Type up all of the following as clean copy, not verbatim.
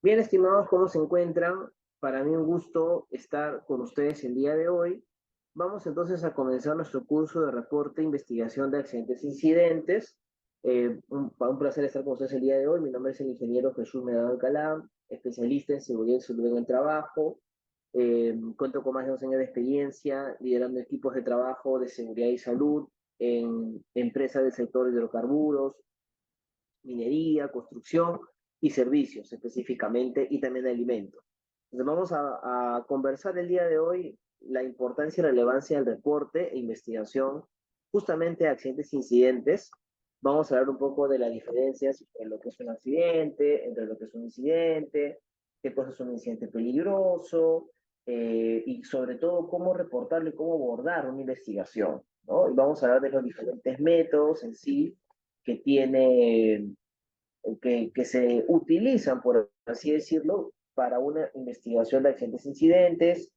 Bien, estimados, ¿cómo se encuentran? Para mí un gusto estar con ustedes el día de hoy. Vamos entonces a comenzar nuestro curso de reporte e investigación de accidentes e incidentes. Un placer estar con ustedes el día de hoy. Mi nombre es el ingeniero Jesús Medado Alcalá, especialista en seguridad y salud en el trabajo. Cuento con más de 2 años de experiencia liderando equipos de trabajo de seguridad y salud en empresas del sector de hidrocarburos, minería, construcción y servicios específicamente, y también alimentos. Entonces vamos a conversar el día de hoy la importancia y relevancia del reporte e investigación justamente de accidentes e incidentes. Vamos a hablar un poco de las diferencias entre lo que es un accidente, entre lo que es un incidente, qué cosa es un incidente peligroso, y sobre todo cómo reportarlo y cómo abordar una investigación, ¿no? Y vamos a hablar de los diferentes métodos en sí que tiene que se utilizan, por así decirlo, para una investigación de accidentes e incidentes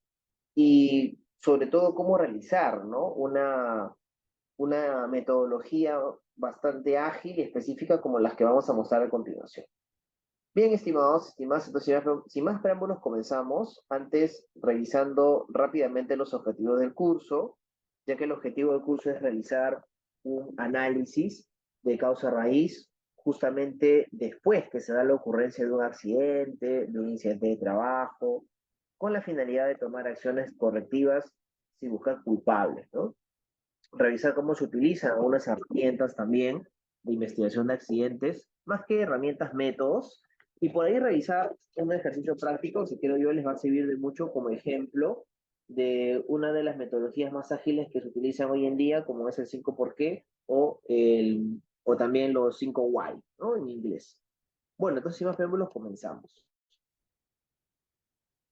y sobre todo cómo realizar, ¿no? Una metodología bastante ágil y específica como las que vamos a mostrar a continuación. Bien, estimados, estimadas, entonces, sin más preámbulos, comenzamos. Antes, revisando rápidamente los objetivos del curso, ya que el objetivo del curso es realizar un análisis de causa raíz, justamente después que se da la ocurrencia de un accidente, de un incidente de trabajo, con la finalidad de tomar acciones correctivas sin buscar culpables, ¿no? Revisar cómo se utilizan algunas herramientas también de investigación de accidentes, más que herramientas, métodos, y por ahí revisar un ejercicio práctico que creo yo les va a servir de mucho como ejemplo de una de las metodologías más ágiles que se utilizan hoy en día, como es el 5 por qué o también los 5 why, ¿no? En inglés. Bueno, entonces sin más preámbulos comenzamos.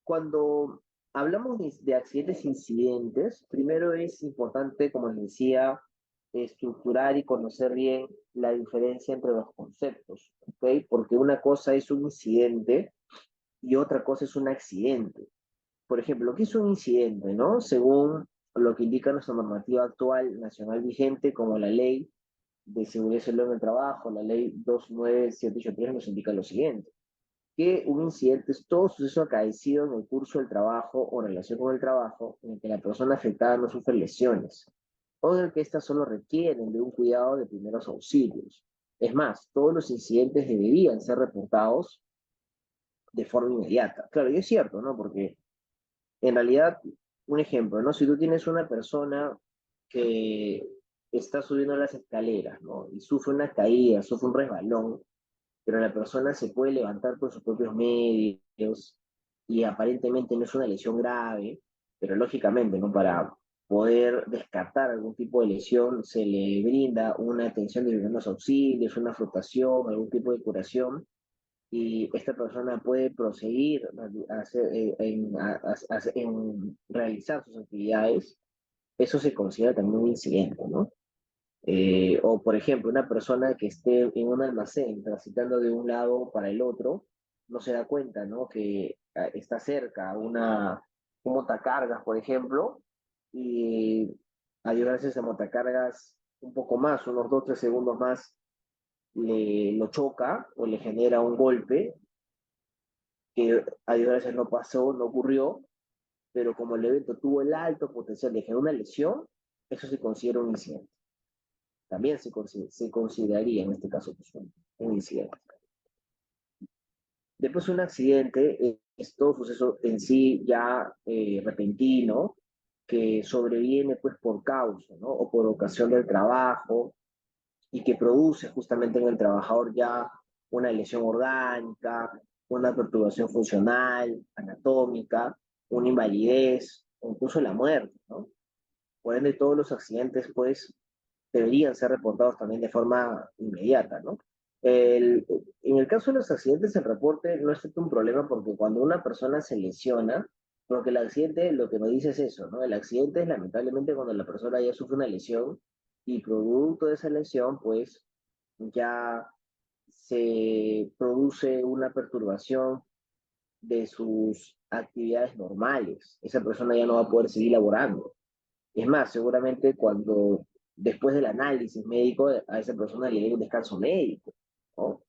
Cuando hablamos de accidentes e incidentes, primero es importante, como les decía, estructurar y conocer bien la diferencia entre los conceptos, ¿ok? Porque una cosa es un incidente y otra cosa es un accidente. Por ejemplo, lo que es un incidente, ¿no? Según lo que indica nuestra normativa actual nacional vigente, como la ley de seguridad y salud en el trabajo, la ley 29783, nos indica lo siguiente: que un incidente es todo suceso acaecido en el curso del trabajo o en relación con el trabajo en el que la persona afectada no sufre lesiones, o en el que éstas solo requieren de un cuidado de primeros auxilios. Es más, todos los incidentes deberían ser reportados de forma inmediata. Claro, y es cierto, ¿no? Porque en realidad, un ejemplo, ¿no? Si tú tienes una persona que está subiendo las escaleras, ¿no? Y sufre una caída, sufre un resbalón, pero la persona se puede levantar por sus propios medios y aparentemente no es una lesión grave, pero lógicamente, ¿no? Para poder descartar algún tipo de lesión, se le brinda una atención de primeros auxilios, una flotación, algún tipo de curación, y esta persona puede proseguir a hacer, en realizar sus actividades. Eso se considera también un incidente, ¿no? O, por ejemplo, una persona que esté en un almacén transitando de un lado para el otro, no se da cuenta, ¿no? Que está cerca un montacargas, por ejemplo, y ayudarse a ese montacargas un poco más, unos 2 o 3 segundos más, lo choca o le genera un golpe que ayudarse no pasó, no ocurrió, pero como el evento tuvo el alto potencial de generar una lesión, eso se considera un incidente. También se consideraría en este caso pues, un incidente. Después un accidente es todo suceso en sí ya repentino que sobreviene pues por causa, ¿no? O por ocasión del trabajo y que produce justamente en el trabajador ya una lesión orgánica, una perturbación funcional, anatómica, una invalidez o incluso la muerte, ¿no? Por ende, todos los accidentes pues deberían ser reportados también de forma inmediata, ¿no? El, en el caso de los accidentes, el reporte no es tanto un problema porque cuando una persona se lesiona, porque el accidente lo que nos dice es eso, ¿no? El accidente es lamentablemente cuando la persona ya sufre una lesión y producto de esa lesión, pues ya se produce una perturbación de sus actividades normales. Esa persona ya no va a poder seguir laborando. Es más, seguramente cuando después del análisis médico a esa persona le dé un descanso médico, ¿no?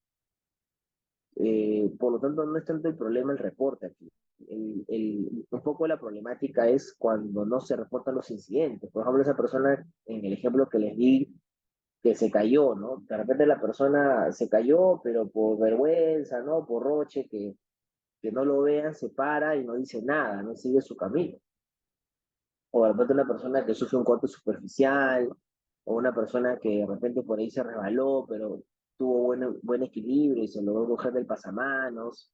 Por lo tanto, no es tanto el problema el reporte aquí. Un poco la problemática es cuando no se reportan los incidentes. Por ejemplo, esa persona, en el ejemplo que les di, que se cayó, ¿no? De repente la persona se cayó, pero por vergüenza, ¿no? Por roche, que no lo vean, se para y no dice nada, no sigue su camino. O de repente una persona que sufre un corte superficial, o una persona que de repente por ahí se resbaló, pero tuvo buen equilibrio y se logró coger del pasamanos.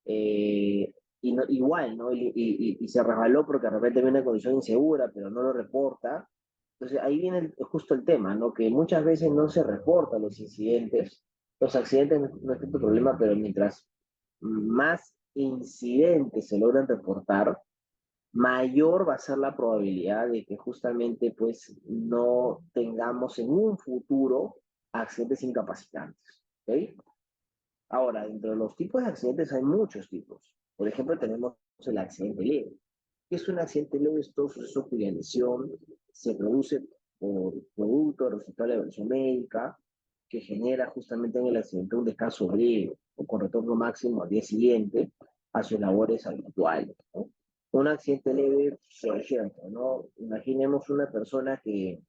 Y no, igual, ¿no? Y se resbaló porque de repente viene una condición insegura, pero no lo reporta. Entonces ahí viene justo el tema, ¿no? Que muchas veces no se reportan los incidentes. Los accidentes no es tanto problema, pero mientras más incidentes se logran reportar, mayor va a ser la probabilidad de que justamente pues no tengamos en un futuro accidentes incapacitantes. ¿Ok? Ahora, dentro de los tipos de accidentes hay muchos tipos. Por ejemplo, tenemos el accidente leve. ¿Qué es un accidente leve? Es todo suceso cuya lesión se produce por producto resultado de la evaluación médica que genera justamente en el accidente un descanso breve o con retorno máximo al día siguiente a sus labores habituales, ¿no? Un accidente leve, por ejemplo, ¿no? Imaginemos la persona que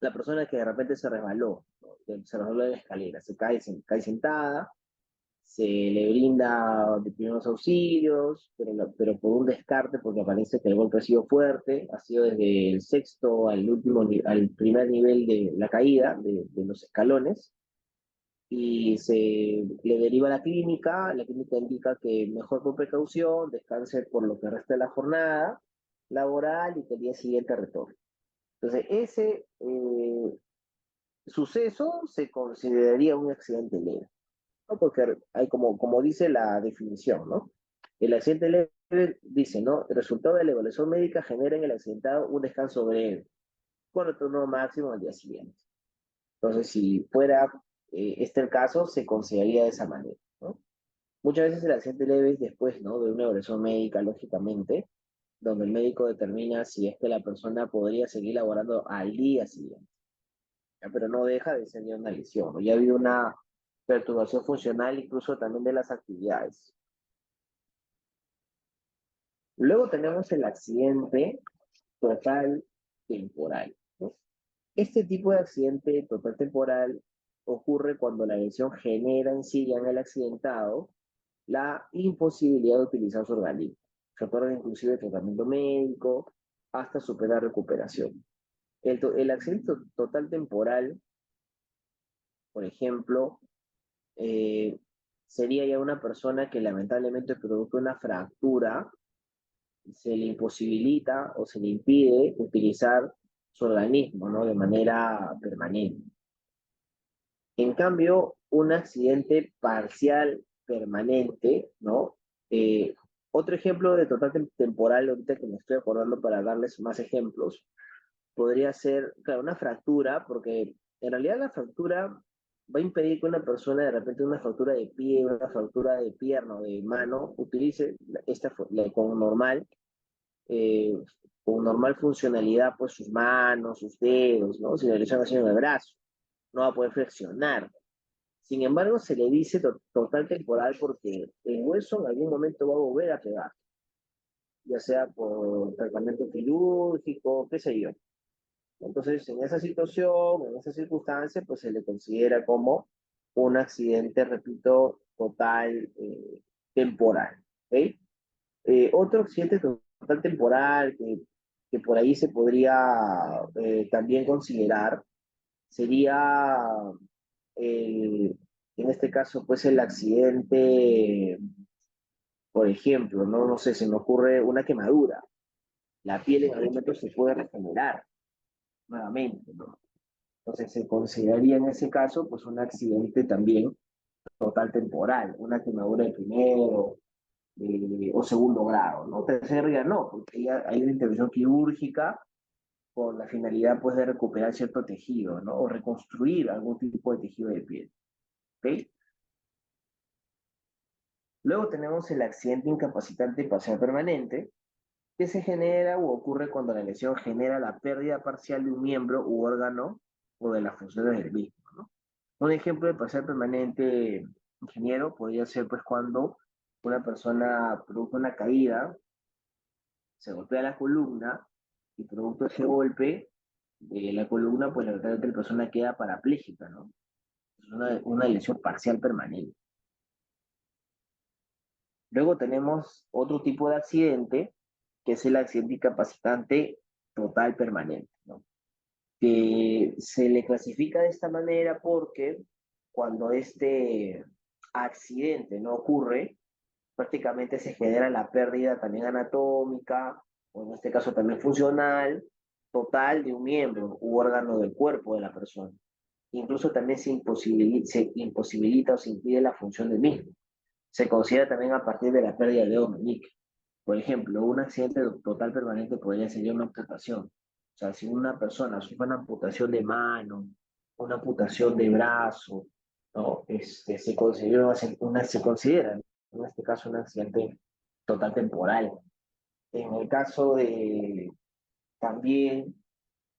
de repente se resbaló, ¿no? Se resbaló de la escalera, cae sentada, se le brinda de primeros auxilios, pero por un descarte, porque parece que el golpe ha sido fuerte, ha sido desde el sexto al primer nivel de la caída de los escalones, y se le deriva a la clínica indica que mejor por precaución, descanse por lo que resta de la jornada laboral y que el día siguiente retorne. Entonces, ese suceso se consideraría un accidente leve, ¿no? Porque hay como dice la definición, ¿no? El accidente leve dice, ¿no? El resultado de la evaluación médica genera en el accidentado un descanso breve, con retorno máximo al día siguiente. Entonces, si fuera este el caso, se consideraría de esa manera, ¿no? Muchas veces el accidente leve es después, ¿no? De una evaluación médica, lógicamente, donde el médico determina si es que la persona podría seguir laborando al día siguiente, ¿ya? Pero no deja de ser ya una lesión, ¿no? Ya ha habido una perturbación funcional incluso también de las actividades. Luego tenemos el accidente total temporal, ¿no? Este tipo de accidente total temporal ocurre cuando la lesión genera en sí ya en el accidentado la imposibilidad de utilizar su organismo. Se otorga inclusive tratamiento médico hasta superar recuperación. El accidente total temporal, por ejemplo, eh, sería ya una persona que lamentablemente produce una fractura, se le imposibilita o se le impide utilizar su organismo, ¿no? De manera permanente. En cambio, un accidente parcial permanente, ¿no? Eh, Otro ejemplo de total temporal, ahorita que me estoy acordando para darles más ejemplos, podría ser, claro, una fractura, porque en realidad la fractura va a impedir que una persona de repente una fractura de pie, una fractura de pierna o de mano, utilice con normal, eh, con normal funcionalidad, pues sus manos, sus dedos, ¿no? Si le están haciendo el brazo, no va a poder flexionar. Sin embargo, se le dice total temporal porque el hueso en algún momento va a volver a pegar, ya sea por tratamiento quirúrgico, qué sé yo. Entonces, en esa situación, en esa circunstancia, pues se le considera como un accidente, repito, total temporal. ¿Ok? Otro accidente total temporal que por ahí se podría también considerar sería el, en este caso, pues el accidente, por ejemplo, ¿no? No sé, se me ocurre una quemadura. La piel en algún momento se puede regenerar nuevamente, ¿no? Entonces se consideraría en ese caso, pues un accidente también total temporal, una quemadura de primero o segundo grado, ¿no? Tercer grado no, porque ya hay una intervención quirúrgica con la finalidad, pues, de recuperar cierto tejido, ¿no? O reconstruir algún tipo de tejido de piel, ¿ok? Luego tenemos el accidente incapacitante parcial permanente, que se genera o ocurre cuando la lesión genera la pérdida parcial de un miembro u órgano o de las funciones del mismo, ¿no? Un ejemplo de parcial permanente ingeniero, podría ser pues cuando una persona produce una caída, se golpea la columna y producto de ese golpe de la columna, pues la verdad es que la persona queda parapléjica, ¿no? Es una lesión parcial permanente. Luego tenemos otro tipo de accidente, que es el accidente incapacitante total permanente, ¿no? Que se le clasifica de esta manera porque cuando este accidente no ocurre, prácticamente se genera la pérdida también anatómica, o en este caso también funcional, total de un miembro u órgano del cuerpo de la persona. Incluso también se imposibilita o se impide la función del mismo. Se considera también a partir de la pérdida de dedo meñique. Por ejemplo, un accidente total permanente podría ser una amputación. O sea, si una persona sufre una amputación de mano, una amputación de brazo, ¿no? Se considera, en este caso, un accidente total temporal. En el caso de también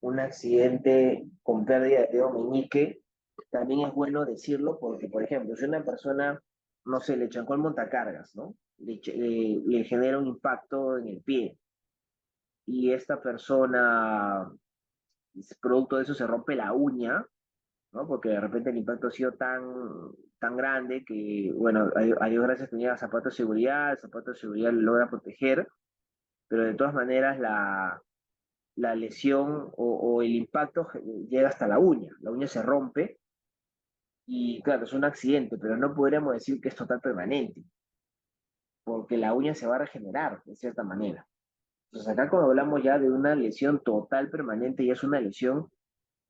un accidente con pérdida de dedo meñique, también es bueno decirlo porque, por ejemplo, si una persona, no sé, le chancó el montacargas, ¿no? Le genera un impacto en el pie y esta persona, producto de eso, se rompe la uña, ¿no? Porque de repente el impacto ha sido tan grande que, bueno, a Dios gracias tenía zapatos de seguridad, el zapato de seguridad le logra proteger, pero de todas maneras la lesión o el impacto llega hasta la uña se rompe y claro, es un accidente, pero no podríamos decir que es total permanente, porque la uña se va a regenerar de cierta manera. Entonces acá cuando hablamos ya de una lesión total permanente, ya es una lesión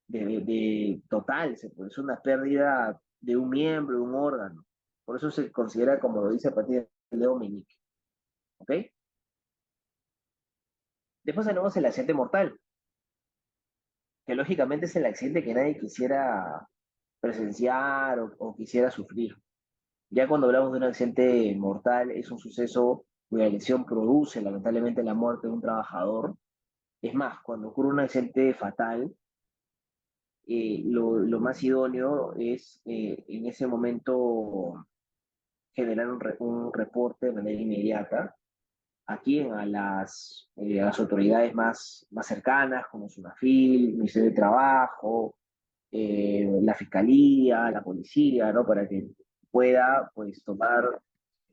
de total, es una pérdida de un miembro, de un órgano. Por eso se considera, como lo dice a partir del dedo meñique. ¿Ok? Después tenemos el accidente mortal, que lógicamente es el accidente que nadie quisiera presenciar o quisiera sufrir. Ya cuando hablamos de un accidente mortal, es un suceso cuya lesión produce lamentablemente la muerte de un trabajador. Es más, cuando ocurre un accidente fatal, lo más idóneo es en ese momento generar un reporte de manera inmediata aquí a las autoridades más cercanas, como SUNAFIL, Ministerio de Trabajo, la Fiscalía, la Policía, ¿no? Para que pueda pues, tomar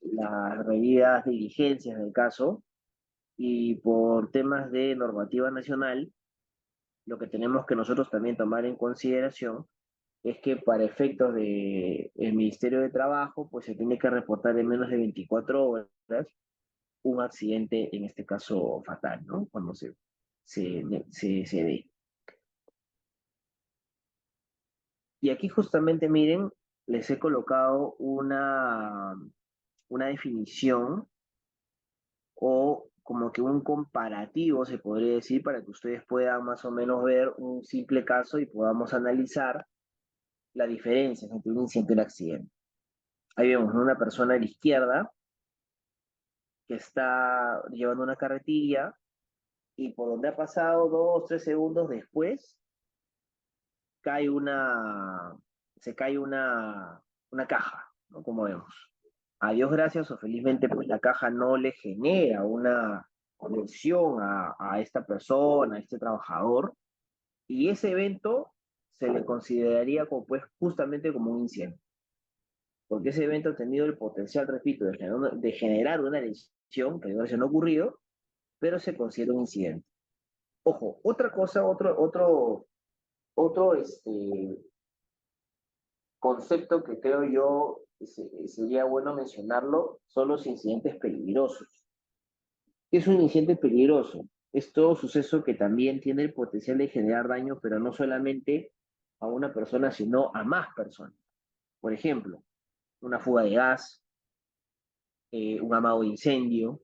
las medidas de diligencias del caso y por temas de normativa nacional, lo que tenemos que nosotros también tomar en consideración es que para efectos del Ministerio de Trabajo, pues se tiene que reportar en menos de 24 horas un accidente, en este caso fatal, ¿no? Cuando se dé. Y aquí justamente, miren, les he colocado una definición o como que un comparativo, se podría decir, para que ustedes puedan más o menos ver un simple caso y podamos analizar la diferencia entre un incidente y un accidente. Ahí vemos una persona a la izquierda que está llevando una carretilla y por donde ha pasado 2, 3 segundos después cae se cae una caja, ¿no? Como vemos. A Dios gracias o felizmente, pues la caja no le genera una lesión a esta persona, a este trabajador, y ese evento se le consideraría como, pues, justamente como un incidente, porque ese evento ha tenido el potencial, repito, de generar una lesión que a Dios gracias no ha ocurrido, pero se considera un incidente. Ojo, otra cosa, otro concepto que creo yo sería bueno mencionarlo son los incidentes peligrosos. ¿Qué es un incidente peligroso? Es todo suceso que también tiene el potencial de generar daño, pero no solamente a una persona, sino a más personas. Por ejemplo, una fuga de gas, un amago de incendio,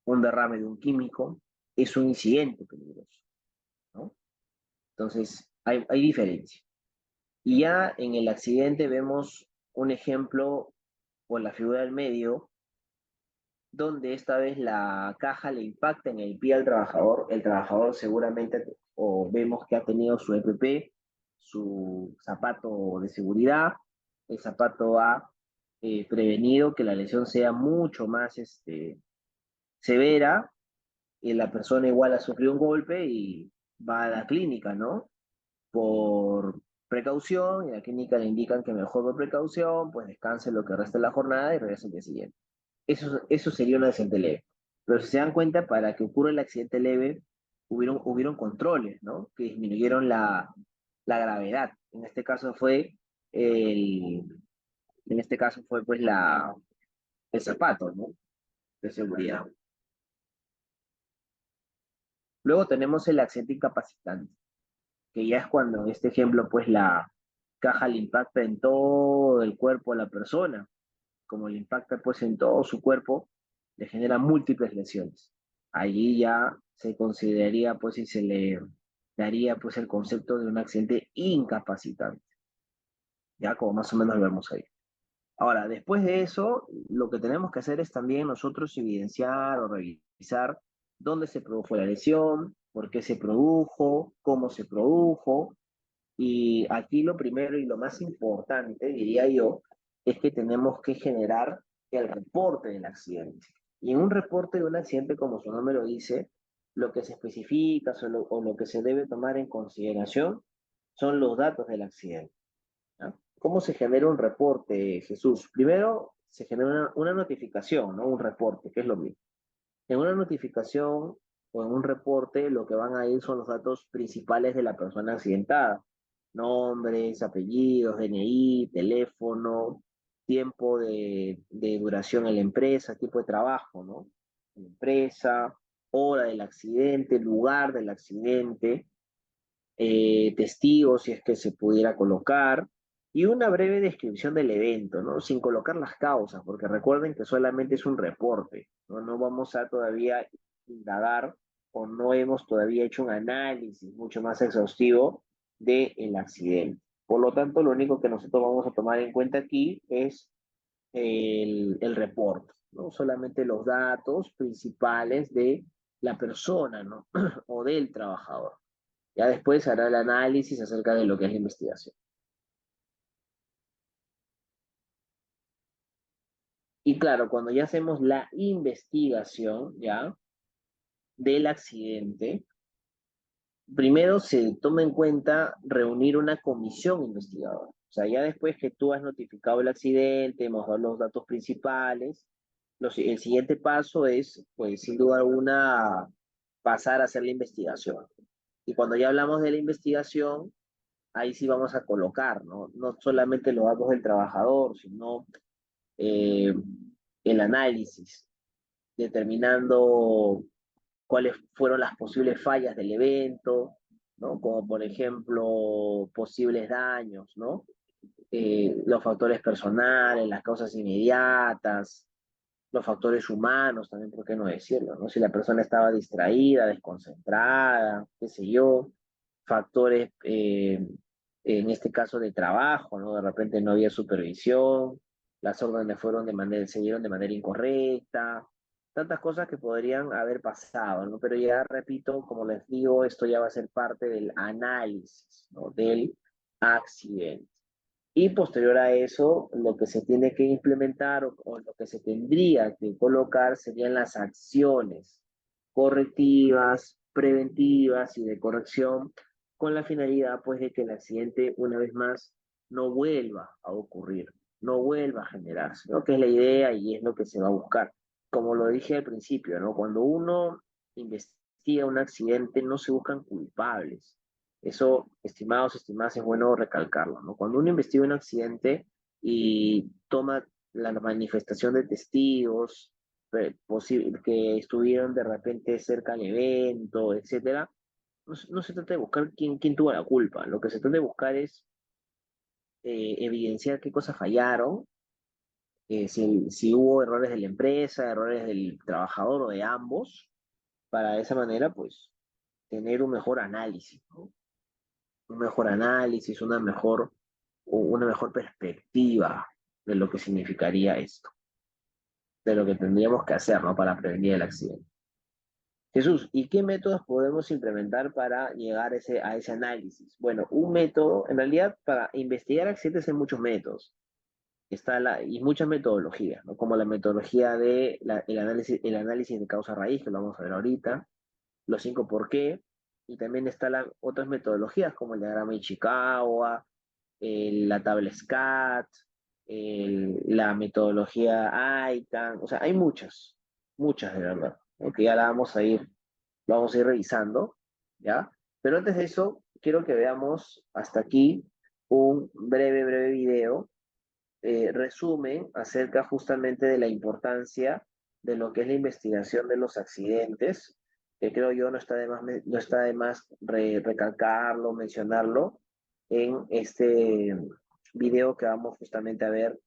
un derrame de un químico, es un incidente peligroso, ¿no? Entonces, hay diferencia. Y ya en el accidente vemos un ejemplo o la figura del medio, donde esta vez la caja le impacta en el pie al trabajador. El trabajador seguramente, o vemos que ha tenido su EPP, su zapato de seguridad, el zapato ha prevenido que la lesión sea mucho más severa y la persona igual ha sufrido un golpe y va a la clínica, ¿no? Por precaución, y en la clínica le indican que mejor por precaución, pues descanse lo que resta de la jornada y regrese el día siguiente. Eso sería un accidente leve. Pero si se dan cuenta, para que ocurra el accidente leve, hubieron controles, ¿no? Que disminuyeron la gravedad. El, en este caso fue pues el zapato, ¿no? De seguridad. Luego tenemos el accidente incapacitante, que ya es cuando en este ejemplo pues la caja le impacta en todo el cuerpo de la persona. Como le impacta pues en todo su cuerpo, le genera múltiples lesiones. Allí ya se consideraría pues y se le daría pues el concepto de un accidente incapacitante, ya como más o menos lo vemos ahí. Ahora, después de eso, lo que tenemos que hacer es también nosotros evidenciar o revisar dónde se produjo la lesión, por qué se produjo, cómo se produjo. Y aquí lo primero y lo más importante, diría yo, es que tenemos que generar el reporte del accidente. Y en un reporte de un accidente, como su nombre lo dice, lo que se especifica o lo que se debe tomar en consideración son los datos del accidente. ¿Ya? ¿Cómo se genera un reporte, Jesús? Primero, se genera una notificación, ¿no? Un reporte, que es lo mismo. En una notificación o en un reporte, lo que van a ir son los datos principales de la persona accidentada. Nombres, apellidos, DNI, teléfono, tiempo de duración en la empresa, tipo de trabajo, ¿no? En la empresa, hora del accidente, lugar del accidente, testigos si es que se pudiera colocar, y una breve descripción del evento, ¿no? Sin colocar las causas, porque recuerden que solamente es un reporte, ¿no? No vamos a todavía indagar o no hemos todavía hecho un análisis mucho más exhaustivo del accidente. Por lo tanto, lo único que nosotros vamos a tomar en cuenta aquí es el reporte, ¿no? Solamente los datos principales de la persona, ¿no? O del trabajador. Ya después hará el análisis acerca de lo que es la investigación. Y claro, cuando ya hacemos la investigación, ¿ya? Del accidente, primero se toma en cuenta reunir una comisión investigadora. O sea, ya después que tú has notificado el accidente, hemos dado los datos principales, el siguiente paso es, pues, sin duda alguna, pasar a hacer la investigación. Y cuando ya hablamos de la investigación, ahí sí vamos a colocar, ¿no? No solamente los datos del trabajador, sino eh, el análisis, determinando cuáles fueron las posibles fallas del evento, ¿no? Como por ejemplo posibles daños, ¿no? Los factores personales, las causas inmediatas, los factores humanos, también, ¿por qué no decirlo? ¿No? Si la persona estaba distraída, desconcentrada, qué sé yo, factores, en este caso de trabajo, ¿no? De repente no había supervisión, las órdenes se dieron de manera incorrecta, tantas cosas que podrían haber pasado, ¿no? Pero ya repito, como les digo, esto ya va a ser parte del análisis, ¿no? Del accidente. Y posterior a eso, lo que se tiene que implementar o lo que se tendría que colocar serían las acciones correctivas, preventivas y de corrección con la finalidad pues de que el accidente una vez más no vuelva a ocurrir, no vuelva a generarse, ¿no? Que es la idea y es lo que se va a buscar. Como lo dije al principio, ¿no? Cuando uno investiga un accidente no se buscan culpables, eso, estimados, estimadas, es bueno recalcarlo, ¿no? Cuando uno investiga un accidente y toma la manifestación de testigos que estuvieron de repente cerca al evento, etcétera, no se trata de buscar quién tuvo la culpa. Lo que se trata de buscar es evidenciar qué cosas fallaron, si hubo errores de la empresa, errores del trabajador o de ambos, para de esa manera, pues, tener un mejor análisis, ¿no? Un mejor análisis, una mejor perspectiva de lo que significaría esto, de lo que tendríamos que hacer, ¿no? Para prevenir el accidente. Jesús, ¿y qué métodos podemos implementar para llegar a ese análisis? Bueno, un método, en realidad, para investigar accidentes hay muchos métodos. y muchas metodologías, ¿no? Como la metodología de el análisis de causa raíz, que lo vamos a ver ahorita, los 5 por qué, y también están otras metodologías como el diagrama Ichikawa, la tabla SCAT, la metodología ICANN, o sea, hay muchas de verdad, ¿no? Que ya lo vamos a ir revisando, ¿ya? Pero antes de eso, quiero que veamos hasta aquí un breve video resumen acerca justamente de la importancia de lo que es la investigación de los accidentes, que creo yo no está de más, no está de más recalcarlo, mencionarlo en este video que vamos justamente a ver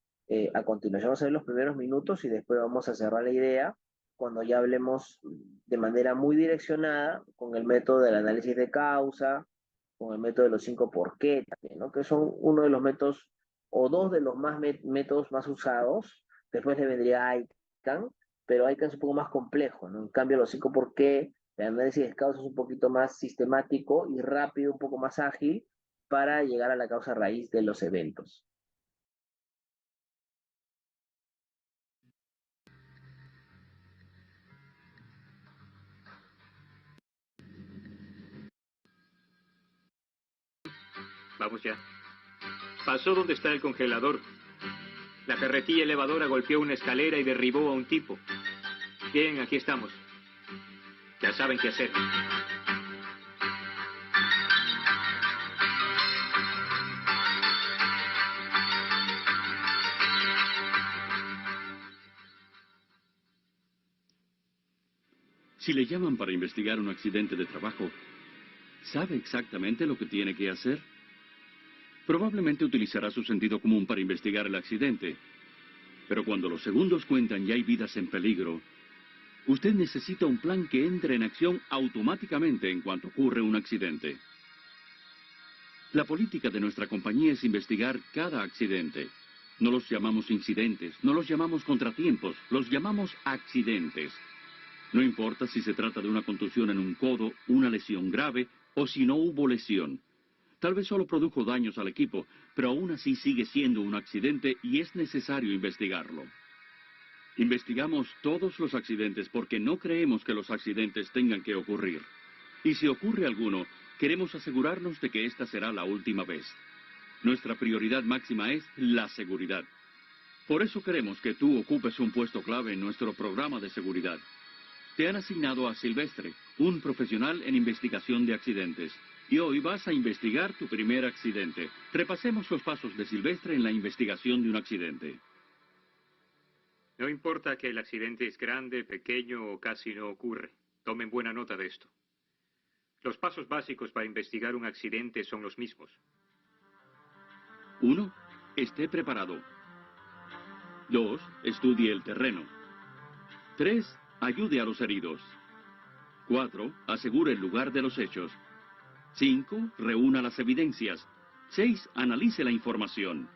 a continuación. Vamos a ver los primeros minutos y después vamos a cerrar la idea cuando ya hablemos de manera muy direccionada con el método del análisis de causa, con el método de los 5 por qué también, ¿no? Que son uno de los métodos o dos de los métodos más usados. Después le vendría ICANN, pero ICANN es un poco más complejo, ¿no? En cambio, los 5 por qué, el análisis de causas es un poquito más sistemático y rápido, un poco más ágil para llegar a la causa raíz de los eventos. Vamos ya. Pasó donde está el congelador. La carretilla elevadora golpeó una escalera y derribó a un tipo. Bien, aquí estamos. Ya saben qué hacer. Si le llaman para investigar un accidente de trabajo, ¿sabe exactamente lo que tiene que hacer? Probablemente utilizará su sentido común para investigar el accidente. Pero cuando los segundos cuentan y hay vidas en peligro, usted necesita un plan que entre en acción automáticamente en cuanto ocurre un accidente. La política de nuestra compañía es investigar cada accidente. No los llamamos incidentes, no los llamamos contratiempos, los llamamos accidentes. No importa si se trata de una contusión en un codo, una lesión grave o si no hubo lesión. Tal vez solo produjo daños al equipo, pero aún así sigue siendo un accidente y es necesario investigarlo. Investigamos todos los accidentes porque no creemos que los accidentes tengan que ocurrir. Y si ocurre alguno, queremos asegurarnos de que esta será la última vez. Nuestra prioridad máxima es la seguridad. Por eso queremos que tú ocupes un puesto clave en nuestro programa de seguridad. Te han asignado a Silvestre, un profesional en investigación de accidentes. Y hoy vas a investigar tu primer accidente. Repasemos los pasos de Silvestre en la investigación de un accidente. No importa que el accidente es grande, pequeño o casi no ocurre. Tomen buena nota de esto. Los pasos básicos para investigar un accidente son los mismos. 1. Esté preparado. 2. Estudie el terreno. 3. Ayude a los heridos. 4. Asegure el lugar de los hechos. 5. Reúna las evidencias. 6. Analice la información.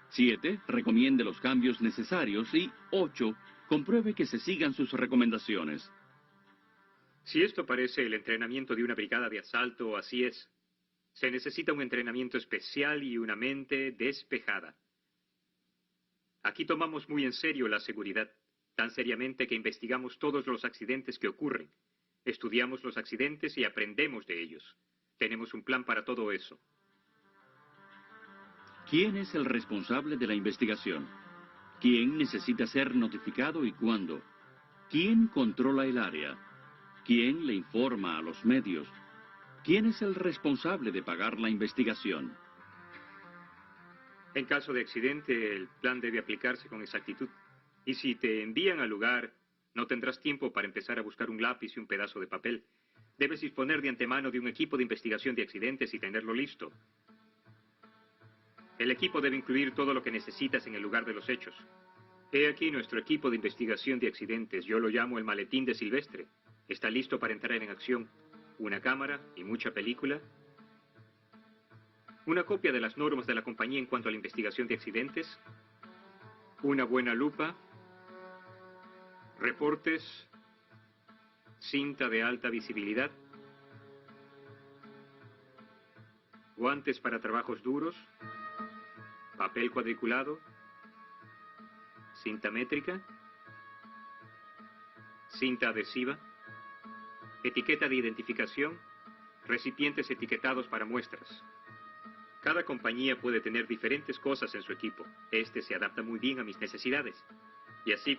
7. Recomiende los cambios necesarios. Y 8. Compruebe que se sigan sus recomendaciones. Si esto parece el entrenamiento de una brigada de asalto, así es. Se necesita un entrenamiento especial y una mente despejada. Aquí tomamos muy en serio la seguridad, tan seriamente que investigamos todos los accidentes que ocurren. Estudiamos los accidentes y aprendemos de ellos. Tenemos un plan para todo eso. ¿Quién es el responsable de la investigación? ¿Quién necesita ser notificado y cuándo? ¿Quién controla el área? ¿Quién le informa a los medios? ¿Quién es el responsable de pagar la investigación? En caso de accidente, el plan debe aplicarse con exactitud. Y si te envían al lugar, no tendrás tiempo para empezar a buscar un lápiz y un pedazo de papel. Debes disponer de antemano de un equipo de investigación de accidentes y tenerlo listo. El equipo debe incluir todo lo que necesitas en el lugar de los hechos. He aquí nuestro equipo de investigación de accidentes. Yo lo llamo el maletín de Silvestre. Está listo para entrar en acción. Una cámara y mucha película. Una copia de las normas de la compañía en cuanto a la investigación de accidentes. Una buena lupa. Reportes. Cinta de alta visibilidad. Guantes para trabajos duros. Papel cuadriculado. cinta métrica, cinta adhesiva, etiqueta de identificación, recipientes etiquetados para muestras. Cada compañía puede tener diferentes cosas en su equipo. Este se adapta muy bien a mis necesidades. Y así...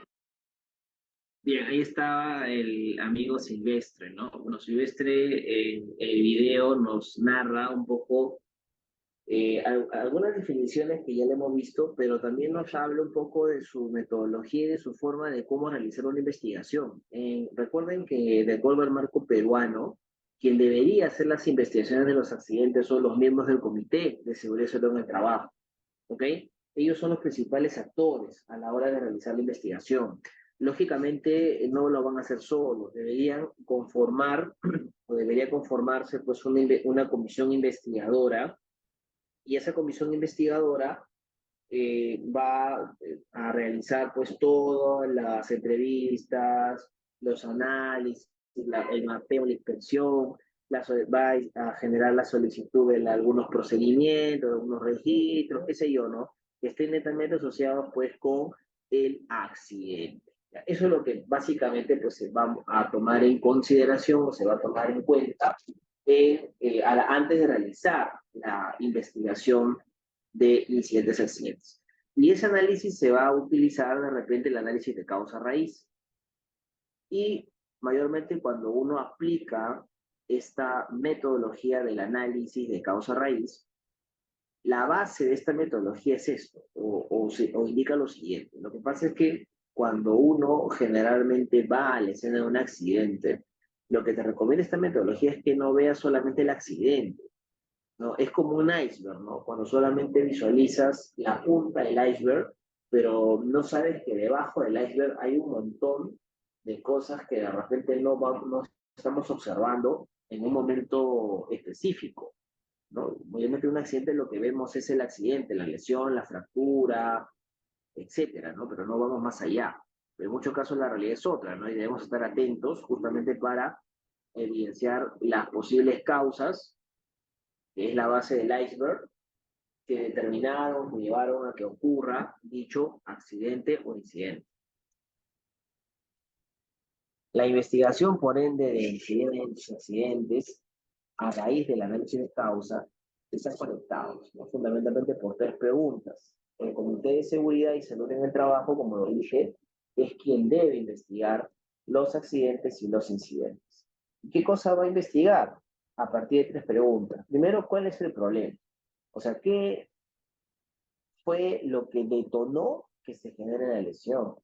Bien, ahí estaba el amigo Silvestre, ¿no? Bueno, Silvestre en el video nos narra un poco algunas definiciones que ya le hemos visto, pero también nos habla un poco de su metodología y de su forma de cómo realizar una investigación. Recuerden que de acuerdo al marco peruano, quien debería hacer las investigaciones de los accidentes son los miembros del Comité de Seguridad y Salud en el Trabajo, ¿ok? Ellos son los principales actores a la hora de realizar la investigación. Lógicamente no lo van a hacer solos, deberían conformar o debería conformarse pues una comisión investigadora, y esa comisión investigadora va a realizar pues todas las entrevistas, los análisis, el mapeo, la inspección, va a generar la solicitud de algunos procedimientos, de algunos registros, qué sé yo, ¿no? Que estén netamente asociados pues con el accidente. Eso es lo que básicamente pues se va a tomar en consideración o se va a tomar en cuenta antes de realizar la investigación de incidentes accidentes. Y ese análisis se va a utilizar de repente el análisis de causa raíz. Y mayormente cuando uno aplica esta metodología del análisis de causa raíz, la base de esta metodología es esto, o indica lo siguiente. Lo que pasa es que cuando uno generalmente va a la escena de un accidente, lo que te recomienda esta metodología es que no veas solamente el accidente, ¿no? Es como un iceberg, ¿no? Cuando solamente visualizas la punta del iceberg, pero no sabes que debajo del iceberg hay un montón de cosas que de repente no estamos observando en un momento específico, ¿no? Obviamente un accidente lo que vemos es el accidente, la lesión, la fractura, etcétera, ¿no? Pero no vamos más allá. Pero en muchos casos la realidad es otra, ¿no? Y debemos estar atentos justamente para evidenciar las posibles causas, que es la base del iceberg, que determinaron o llevaron a que ocurra dicho accidente o incidente. La investigación, por ende, de incidentes y accidentes, a raíz del análisis de causa, están conectados, ¿no? Fundamentalmente por tres preguntas. El Comité de Seguridad y Salud en el Trabajo, como lo dije, es quien debe investigar los accidentes y los incidentes. ¿Y qué cosa va a investigar? A partir de tres preguntas. Primero, ¿cuál es el problema? O sea, ¿qué fue lo que detonó que se genere la lesión?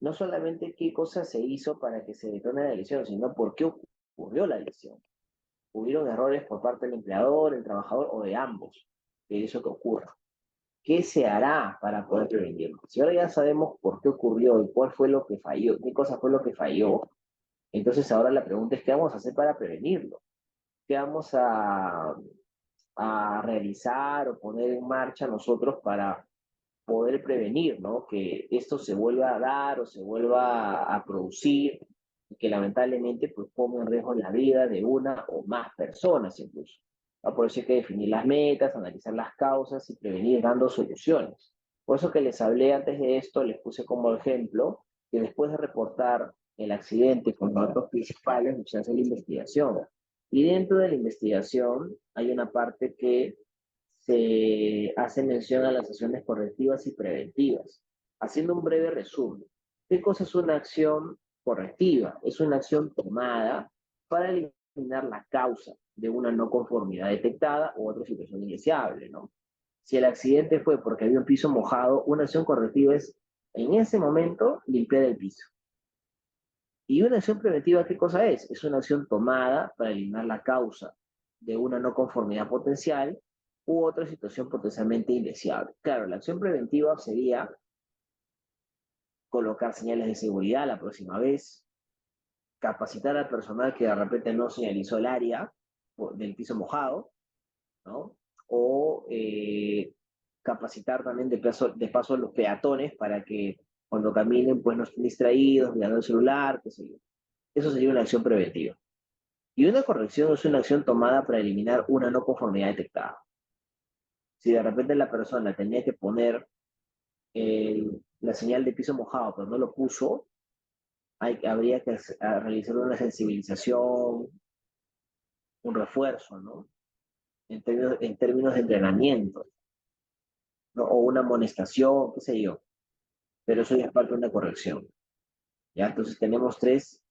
No solamente qué cosa se hizo para que se detone la lesión, sino por qué ocurrió la lesión. ¿Hubieron errores por parte del empleador, el trabajador o de ambos? Que eso que ocurra. ¿Qué se hará para poder prevenirlo? Si ahora ya sabemos por qué ocurrió y cuál fue lo que falló, qué cosa fue lo que falló, entonces ahora la pregunta es qué vamos a hacer para prevenirlo. ¿Qué vamos a realizar o poner en marcha nosotros para poder prevenir, ¿no? Que esto se vuelva a dar o se vuelva a producir y que lamentablemente pues ponga en riesgo la vida de una o más personas incluso, ¿no? Por eso hay que definir las metas, analizar las causas y prevenir dando soluciones. Por eso que les hablé antes de esto, les puse como ejemplo que después de reportar el accidente con los datos principales, se hace la investigación. Y dentro de la investigación hay una parte que se hace mención a las acciones correctivas y preventivas. Haciendo un breve resumen, ¿qué cosa es una acción correctiva? Es una acción tomada para eliminar la causa de una no conformidad detectada u otra situación indeseable, ¿no? Si el accidente fue porque había un piso mojado, una acción correctiva es, en ese momento, limpiar el piso. Y una acción preventiva, ¿qué cosa es? Es una acción tomada para eliminar la causa de una no conformidad potencial u otra situación potencialmente indeseable. Claro, la acción preventiva sería colocar señales de seguridad la próxima vez, capacitar al personal que de repente no señalizó el área del piso mojado, ¿no? O capacitar también de paso a los peatones para que cuando caminen pues no estén distraídos, mirando el celular, qué sé yo. Eso sería una acción preventiva. Y una corrección es una acción tomada para eliminar una no conformidad detectada. Si de repente la persona tenía que poner la señal de piso mojado, pero no lo puso, habría que realizar una sensibilización, un refuerzo, ¿no? En términos de entrenamiento, ¿no? O una amonestación, qué sé yo, pero eso ya es parte de una corrección, ¿ya? Entonces tenemos tres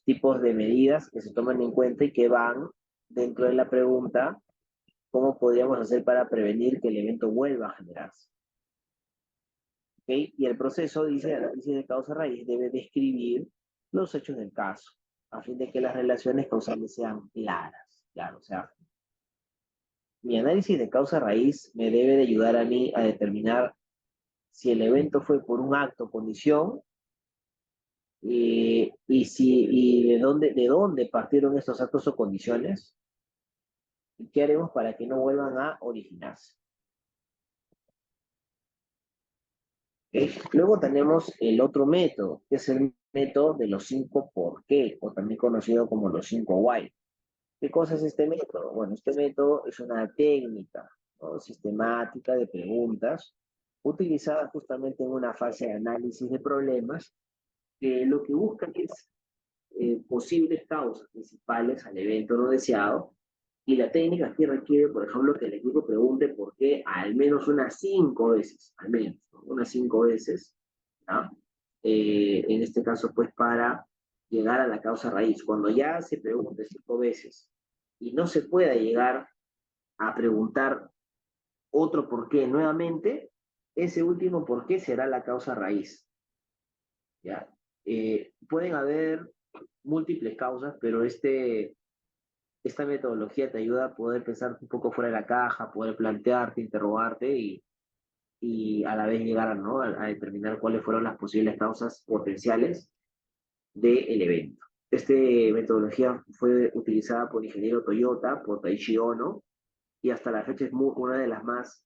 tipos de medidas que se toman en cuenta y que van dentro de la pregunta, ¿cómo podríamos hacer para prevenir que el evento vuelva a generarse? ¿Okay? Y el proceso, dice, el análisis de causa raíz debe describir los hechos del caso, a fin de que las relaciones causales sean claras. Claro, o sea, mi análisis de causa raíz me debe de ayudar a mí a determinar si el evento fue por un acto o condición y de dónde partieron estos actos o condiciones y qué haremos para que no vuelvan a originarse. ¿Okay? Luego tenemos el otro método, que es el método de los 5 por qué, o también conocido como los 5 why. ¿Qué cosa es este método? Bueno, este método es una técnica, ¿no?, sistemática de preguntas utilizada justamente en una fase de análisis de problemas que lo que busca es posibles causas principales al evento no deseado. Y la técnica aquí requiere, por ejemplo, que el equipo pregunte por qué al menos unas 5 veces, al menos, ¿no?, unas 5 veces, ¿no? En este caso, pues, para llegar a la causa raíz. Cuando ya se pregunte 5 veces y no se pueda llegar a preguntar otro por qué nuevamente, ese último por qué será la causa raíz, ¿ya? Pueden haber múltiples causas, pero esta metodología te ayuda a poder pensar un poco fuera de la caja, poder plantearte, interrogarte y a la vez llegar a, ¿no?, a determinar cuáles fueron las posibles causas potenciales del evento. Esta metodología fue utilizada por el ingeniero Toyota, por Taishi Ono, y hasta la fecha es una de las más,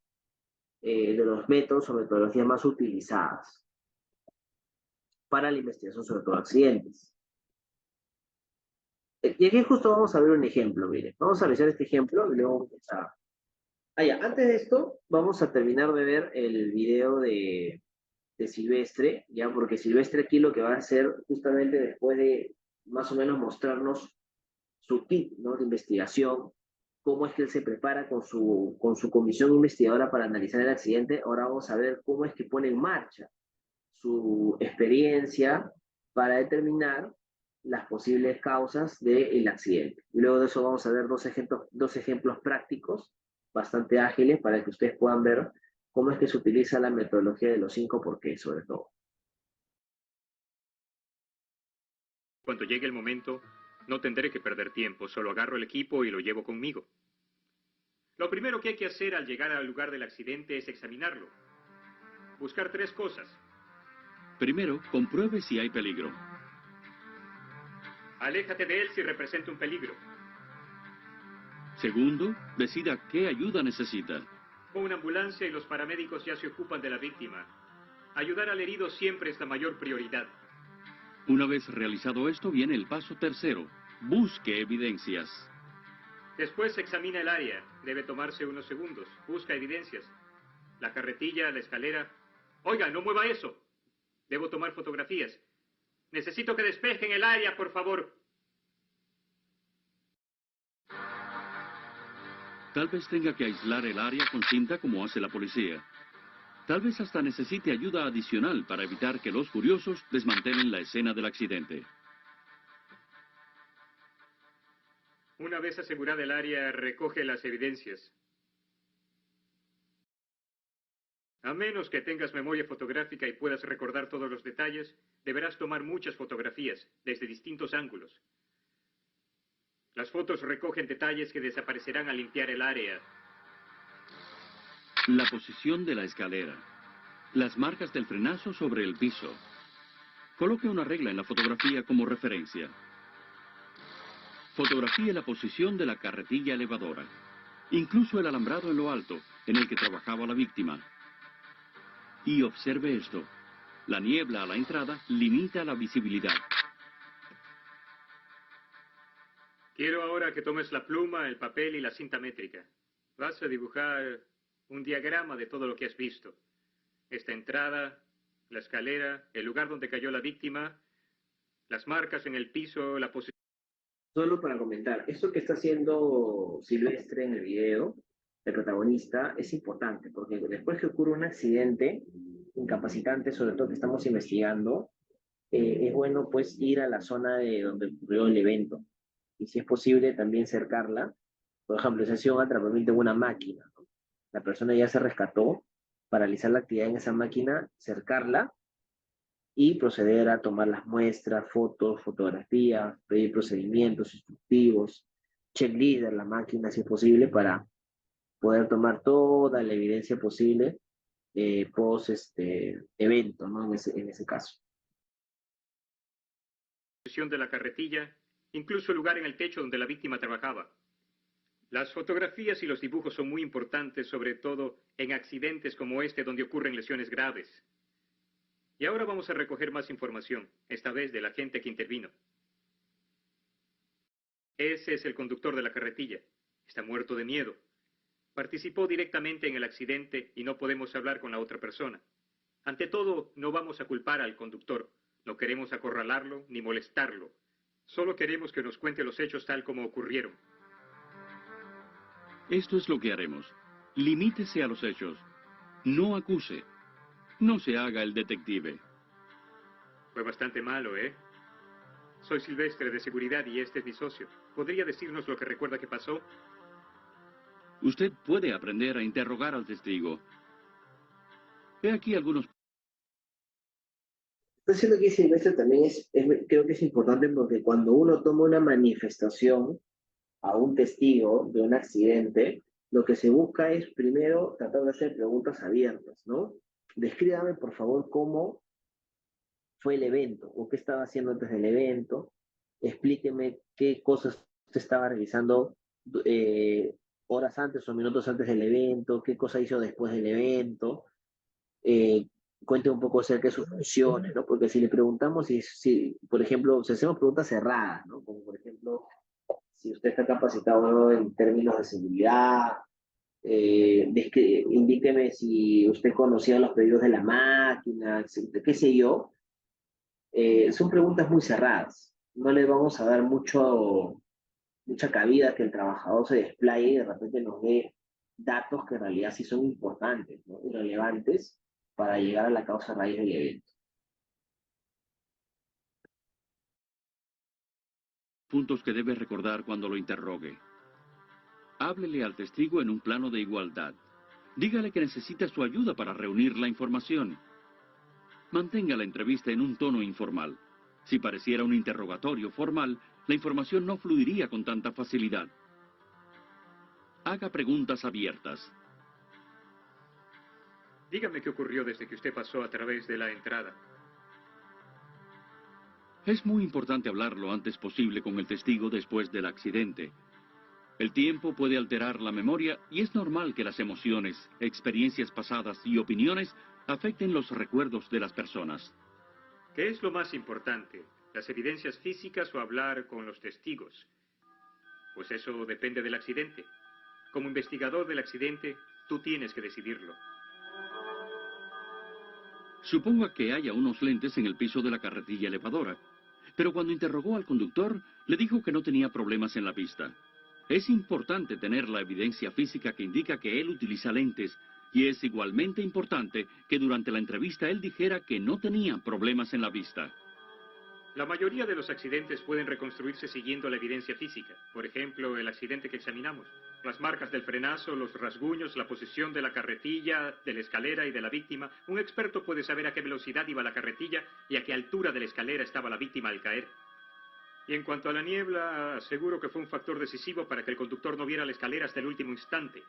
de los métodos o metodologías más utilizadas para la investigación sobre todo accidentes. Y aquí justo vamos a ver un ejemplo, miren. Vamos a realizar este ejemplo y luego vamos a... Ah, ya, antes de esto, vamos a terminar de ver el video de Silvestre, ya, porque Silvestre aquí lo que va a hacer justamente después de más o menos mostrarnos su kit, ¿no?, de investigación, cómo es que él se prepara con su comisión investigadora para analizar el accidente. Ahora vamos a ver cómo es que pone en marcha su experiencia para determinar las posibles causas del accidente. Y luego de eso vamos a ver dos ejemplos prácticos bastante ágiles para que ustedes puedan ver cómo es que se utiliza la metodología de los 5 por qué, sobre todo. Cuando llegue el momento, no tendré que perder tiempo, solo agarro el equipo y lo llevo conmigo. Lo primero que hay que hacer al llegar al lugar del accidente es examinarlo. Buscar 3 cosas. Primero, compruebe si hay peligro. Aléjate de él si representa un peligro. Segundo, decida qué ayuda necesita. Una ambulancia y los paramédicos ya se ocupan de la víctima. Ayudar al herido siempre es la mayor prioridad. Una vez realizado esto, viene el paso tercero. Busque evidencias. Después examina el área. Debe tomarse unos segundos. Busca evidencias. La carretilla, la escalera. Oiga, no mueva eso. Debo tomar fotografías. Necesito que despejen el área, por favor. Tal vez tenga que aislar el área con cinta como hace la policía. Tal vez hasta necesite ayuda adicional para evitar que los curiosos desmantelen la escena del accidente. Una vez asegurada el área, recoge las evidencias. A menos que tengas memoria fotográfica y puedas recordar todos los detalles, deberás tomar muchas fotografías, desde distintos ángulos. Las fotos recogen detalles que desaparecerán al limpiar el área. La posición de la escalera. Las marcas del frenazo sobre el piso. Coloque una regla en la fotografía como referencia. Fotografíe la posición de la carretilla elevadora. Incluso el alambrado en lo alto, en el que trabajaba la víctima. Y observe esto. La niebla a la entrada limita la visibilidad. Quiero ahora que tomes la pluma, el papel y la cinta métrica. Vas a dibujar un diagrama de todo lo que has visto. Esta entrada, la escalera, el lugar donde cayó la víctima, las marcas en el piso, la posición. Solo para comentar, esto que está haciendo Silvestre en el video, el protagonista, es importante, porque después que ocurre un accidente incapacitante, sobre todo que estamos investigando, es bueno pues ir a la zona de donde ocurrió el evento. Y si es posible también cercarla. Por ejemplo, si ha sido un atrapamiento en una máquina, ¿no? La persona ya se rescató, paralizar la actividad en esa máquina, cercarla y proceder a tomar las muestras, fotos, fotografías, pedir procedimientos instructivos, checklist de la máquina si es posible para poder tomar toda la evidencia posible post evento, ¿no? En ese caso. De la carretilla, incluso el lugar en el techo donde la víctima trabajaba. Las fotografías y los dibujos son muy importantes, sobre todo en accidentes como este donde ocurren lesiones graves. Y ahora vamos a recoger más información, esta vez del agente que intervino. Ese es el conductor de la carretilla. Está muerto de miedo. Participó directamente en el accidente y no podemos hablar con la otra persona. Ante todo, no vamos a culpar al conductor. No queremos acorralarlo ni molestarlo. Solo queremos que nos cuente los hechos tal como ocurrieron. Esto es lo que haremos. Limítese a los hechos. No acuse. No se haga el detective. Fue bastante malo, ¿eh? Soy Silvestre de seguridad y este es mi socio. ¿Podría decirnos lo que recuerda que pasó? Usted puede aprender a interrogar al testigo. He aquí algunos. Entonces lo que dice Silvestre también creo que es importante porque cuando uno toma una manifestación a un testigo de un accidente, lo que se busca es primero tratar de hacer preguntas abiertas, ¿no? Descríbame, por favor, cómo fue el evento o qué estaba haciendo antes del evento. Explíqueme qué cosas usted estaba realizando horas antes o minutos antes del evento, qué cosa hizo después del evento. Eh, Cuente un poco acerca de sus funciones, ¿no? Porque si le preguntamos si, por ejemplo, si hacemos preguntas cerradas, ¿no? Como por ejemplo, si usted está capacitado, ¿no? En términos de seguridad, indíqueme si usted conocía los pedidos de la máquina, qué sé yo. Son preguntas muy cerradas. No le vamos a dar mucha cabida a que el trabajador se desplaye y de repente nos dé datos que en realidad sí son importantes, ¿no? Y relevantes para llegar a la causa raíz del evento. Puntos que debe recordar cuando lo interrogue. Háblele al testigo en un plano de igualdad. Dígale que necesita su ayuda para reunir la información. Mantenga la entrevista en un tono informal. Si pareciera un interrogatorio formal, la información no fluiría con tanta facilidad. Haga preguntas abiertas. Dígame qué ocurrió desde que usted pasó a través de la entrada. Es muy importante hablar lo antes posible con el testigo después del accidente. El tiempo puede alterar la memoria y es normal que las emociones, experiencias pasadas y opiniones afecten los recuerdos de las personas. ¿Qué es lo más importante? ¿Las evidencias físicas o hablar con los testigos? Pues eso depende del accidente. Como investigador del accidente, tú tienes que decidirlo. Suponga que haya unos lentes en el piso de la carretilla elevadora, pero cuando interrogó al conductor, le dijo que no tenía problemas en la vista. Es importante tener la evidencia física que indica que él utiliza lentes, y es igualmente importante que durante la entrevista él dijera que no tenía problemas en la vista. La mayoría de los accidentes pueden reconstruirse siguiendo la evidencia física. Por ejemplo, el accidente que examinamos. Las marcas del frenazo, los rasguños, la posición de la carretilla, de la escalera y de la víctima. Un experto puede saber a qué velocidad iba la carretilla y a qué altura de la escalera estaba la víctima al caer. Y en cuanto a la niebla, aseguro que fue un factor decisivo para que el conductor no viera la escalera hasta el último instante.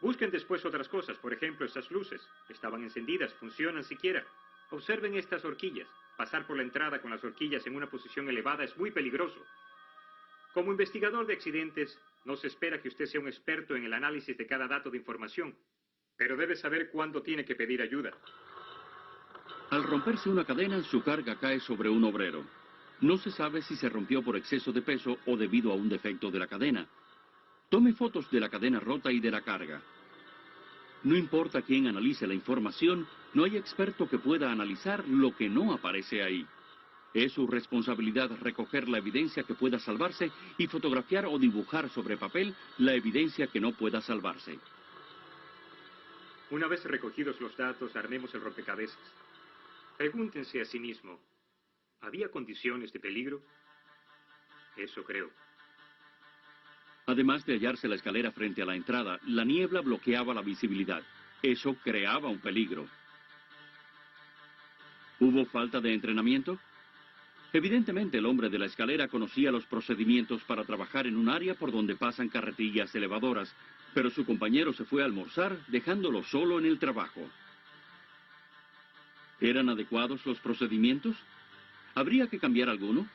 Busquen después otras cosas, por ejemplo, estas luces. Estaban encendidas, funcionan siquiera. Observen estas horquillas. Pasar por la entrada con las horquillas en una posición elevada es muy peligroso. Como investigador de accidentes, no se espera que usted sea un experto en el análisis de cada dato de información, pero debe saber cuándo tiene que pedir ayuda. Al romperse una cadena, su carga cae sobre un obrero. No se sabe si se rompió por exceso de peso o debido a un defecto de la cadena. Tome fotos de la cadena rota y de la carga. No importa quién analice la información, no hay experto que pueda analizar lo que no aparece ahí. Es su responsabilidad recoger la evidencia que pueda salvarse y fotografiar o dibujar sobre papel la evidencia que no pueda salvarse. Una vez recogidos los datos, armemos el rompecabezas. Pregúntense a sí mismo, ¿había condiciones de peligro? Eso creo. Además de hallarse la escalera frente a la entrada, la niebla bloqueaba la visibilidad. Eso creaba un peligro. ¿Hubo falta de entrenamiento? Evidentemente el hombre de la escalera conocía los procedimientos para trabajar en un área por donde pasan carretillas elevadoras, pero su compañero se fue a almorzar dejándolo solo en el trabajo. ¿Eran adecuados los procedimientos? ¿Habría que cambiar alguno?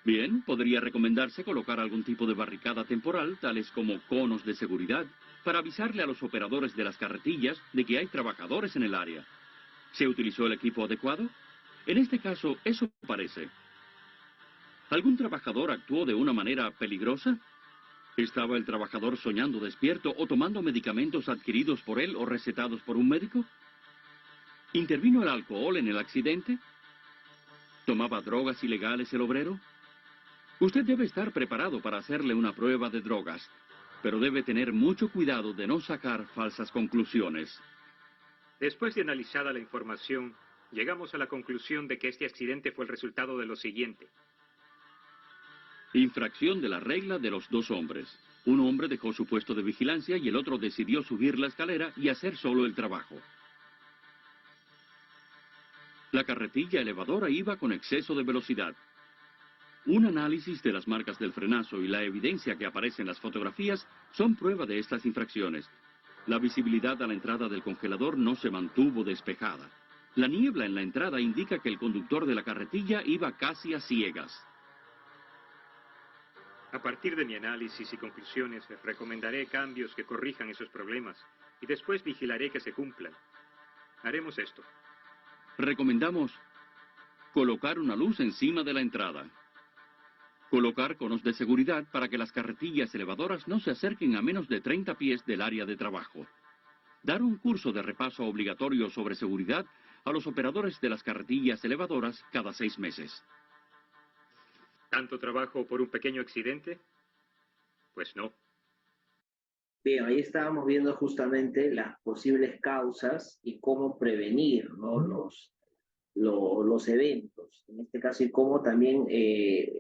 Bien, podría recomendarse colocar algún tipo de barricada temporal, tales como conos de seguridad, para avisarle a los operadores de las carretillas de que hay trabajadores en el área. ¿Se utilizó el equipo adecuado? En este caso, eso parece. ¿Algún trabajador actuó de una manera peligrosa? ¿Estaba el trabajador soñando despierto o tomando medicamentos adquiridos por él o recetados por un médico? ¿Intervino el alcohol en el accidente? ¿Tomaba drogas ilegales el obrero? Usted debe estar preparado para hacerle una prueba de drogas, pero debe tener mucho cuidado de no sacar falsas conclusiones. Después de analizada la información, llegamos a la conclusión de que este accidente fue el resultado de lo siguiente. Infracción de la regla de los dos hombres. Un hombre dejó su puesto de vigilancia y el otro decidió subir la escalera y hacer solo el trabajo. La carretilla elevadora iba con exceso de velocidad. Un análisis de las marcas del frenazo y la evidencia que aparece en las fotografías son prueba de estas infracciones. La visibilidad a la entrada del congelador no se mantuvo despejada. La niebla en la entrada indica que el conductor de la carretilla iba casi a ciegas. A partir de mi análisis y conclusiones, recomendaré cambios que corrijan esos problemas y después vigilaré que se cumplan. Haremos esto. Recomendamos colocar una luz encima de la entrada. Colocar conos de seguridad para que las carretillas elevadoras no se acerquen a menos de 30 pies del área de trabajo. Dar un curso de repaso obligatorio sobre seguridad a los operadores de las carretillas elevadoras cada 6 meses. ¿Tanto trabajo por un pequeño accidente? Pues no. Bien, ahí estábamos viendo justamente las posibles causas y cómo prevenir, ¿no? los eventos, en este caso, y cómo también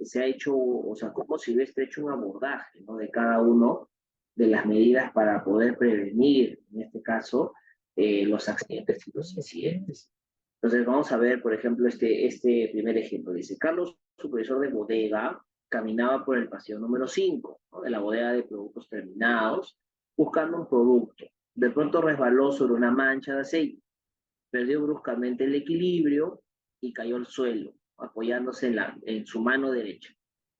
se ha hecho, o sea, cómo Silvestre ha hecho un abordaje, ¿no? De cada uno de las medidas para poder prevenir, en este caso, los accidentes y los incidentes. Entonces, vamos a ver, por ejemplo, este primer ejemplo. Dice, Carlos, supervisor de bodega, caminaba por el pasillo número 5, ¿no? De la bodega de productos terminados, buscando un producto. De pronto resbaló sobre una mancha de aceite, perdió bruscamente el equilibrio y cayó al suelo, apoyándose en su mano derecha,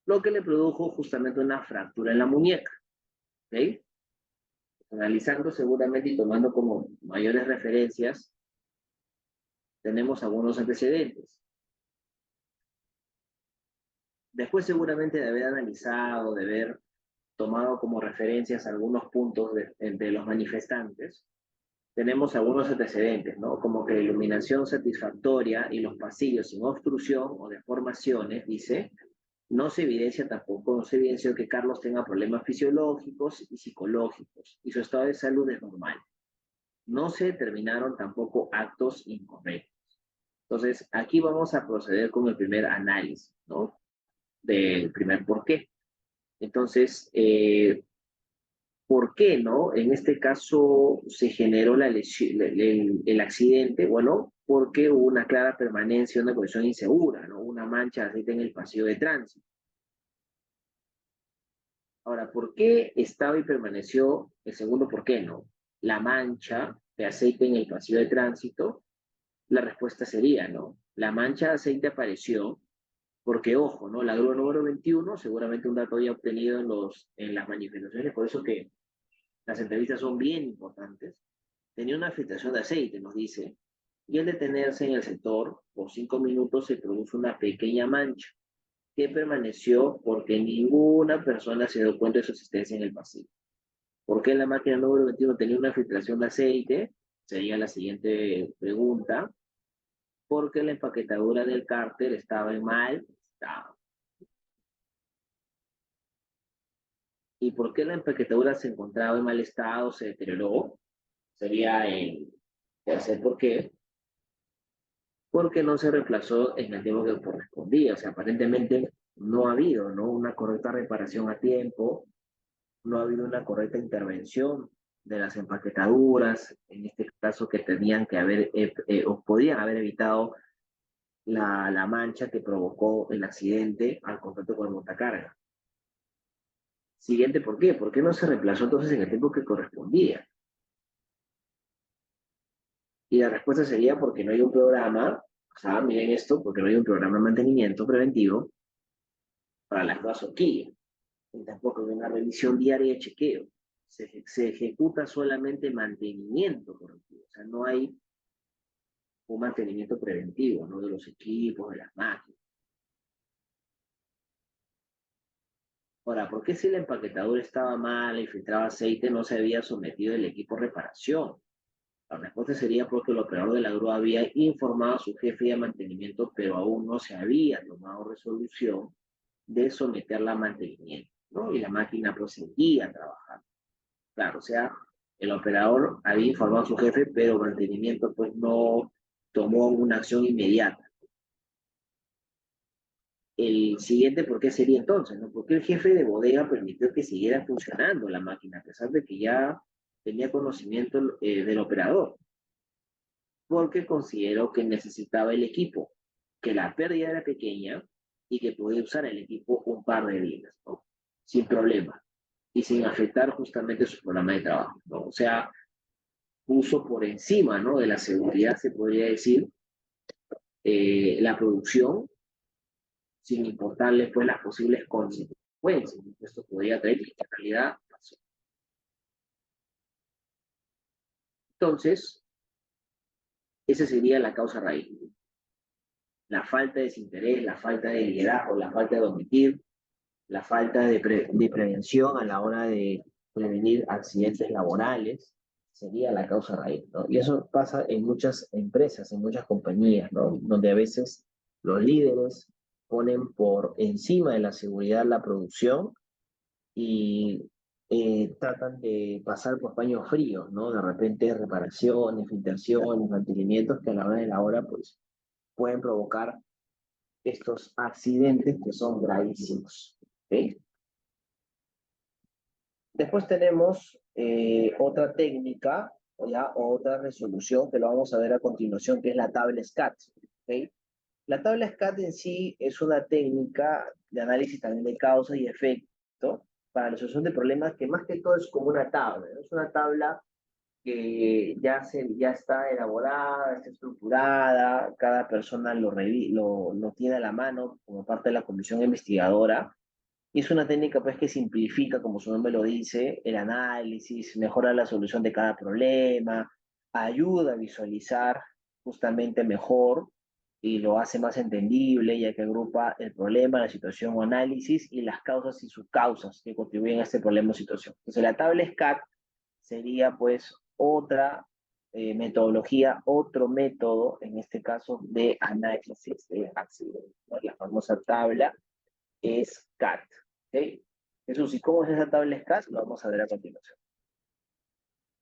lo que le produjo justamente una fractura en la muñeca. ¿Ok? Analizando seguramente y tomando como mayores referencias, tenemos algunos antecedentes. Después seguramente de haber analizado, de haber tomado como referencias algunos puntos de los manifestantes, tenemos algunos antecedentes, ¿no? Como que la iluminación satisfactoria y los pasillos sin obstrucción o deformaciones, dice, no se evidenció que Carlos tenga problemas fisiológicos y psicológicos y su estado de salud es normal. No se determinaron tampoco actos incorrectos. Entonces, aquí vamos a proceder con el primer análisis, ¿no? Del primer por qué. Entonces, ¿por qué, no? En este caso se generó la lesión, el accidente, bueno, porque hubo una clara permanencia, una condición insegura, ¿no? Una mancha de aceite en el pasillo de tránsito. Ahora, ¿por qué estaba y permaneció el segundo por qué, no? La mancha de aceite en el pasillo de tránsito, la respuesta sería, ¿no? La mancha de aceite apareció porque, ojo, ¿no? La grúa número 21, seguramente un dato ya obtenido en las manifestaciones, por eso que las entrevistas son bien importantes, tenía una filtración de aceite, nos dice, y al detenerse en el sector, por 5 minutos se produjo una pequeña mancha que permaneció porque ninguna persona se dio cuenta de su existencia en el pasillo. ¿Por qué la máquina número 21 tenía una filtración de aceite? Sería la siguiente pregunta. Porque la empaquetadura del cárter estaba en mal estado. ¿Y por qué la empaquetadura se encontraba en mal estado, se deterioró? Sería el tercer por qué. Porque no se reemplazó en el tiempo que correspondía. O sea, aparentemente no ha habido, ¿no?, una correcta reparación a tiempo, no ha habido una correcta intervención de las empaquetaduras, en este caso que tenían que haber, o podían haber evitado la mancha que provocó el accidente al contacto con el montacarga. Siguiente, ¿por qué? ¿Por qué no se reemplazó entonces en el tiempo que correspondía? Y la respuesta sería porque no hay un programa, o sea, miren esto, porque no hay un programa de mantenimiento preventivo para las nuevas horquillas. Y tampoco hay una revisión diaria de chequeo. Se ejecuta solamente mantenimiento correctivo. O sea, no hay un mantenimiento preventivo, ¿no?, de los equipos, de las máquinas. Ahora, ¿por qué si la empaquetadura estaba mal y filtraba aceite no se había sometido el equipo a reparación? La respuesta sería porque el operador de la grúa había informado a su jefe de mantenimiento, pero aún no se había tomado resolución de someterla a mantenimiento, ¿no? Y la máquina proseguía a trabajar. Claro, o sea, el operador había informado a su jefe, pero mantenimiento pues no tomó una acción inmediata. El siguiente, ¿por qué sería entonces? ¿No? ¿Por qué el jefe de bodega permitió que siguiera funcionando la máquina, a pesar de que ya tenía conocimiento del operador? Porque consideró que necesitaba el equipo, que la pérdida era pequeña y que podía usar el equipo un par de días, ¿no?, sin problema y sin afectar justamente su programa de trabajo, ¿no? O sea, puso por encima, ¿no?, de la seguridad, se podría decir, la producción, sin importarle pues las posibles consecuencias que esto podría traer, y en realidad pasó. Entonces, esa sería la causa raíz. La falta de desinterés, la falta de liderazgo, la falta de omitir, la falta de prevención a la hora de prevenir accidentes laborales, sería la causa raíz, ¿no? Y eso pasa en muchas empresas, en muchas compañías, ¿no?, donde a veces los líderes ponen por encima de la seguridad la producción y tratan de pasar por paños fríos, ¿no? De repente reparaciones, filtraciones, mantenimientos que a la hora de la hora pues pueden provocar estos accidentes que son gravísimos, ¿sí? Después tenemos otra técnica, ¿ya?, o otra resolución que lo vamos a ver a continuación, que es la tabla SCAT, ¿okay? La tabla SCAT en sí es una técnica de análisis también de causa y efecto para la resolución de problemas que más que todo es como una tabla, ¿no? Es una tabla que ya está elaborada, está estructurada, cada persona lo tiene a la mano como parte de la comisión investigadora. Y es una técnica pues que simplifica, como su nombre lo dice, el análisis, mejora la solución de cada problema, ayuda a visualizar justamente mejor y lo hace más entendible, ya que agrupa el problema, la situación o análisis y las causas y subcausas que contribuyen a este problema o situación. Entonces la tabla SCAT sería pues otra metodología, otro método, en este caso de análisis de accidentes, ¿no? La famosa tabla SCAT. ¿Okay? Jesús, ¿y cómo es esa tabla SCAT? Lo vamos a ver a continuación.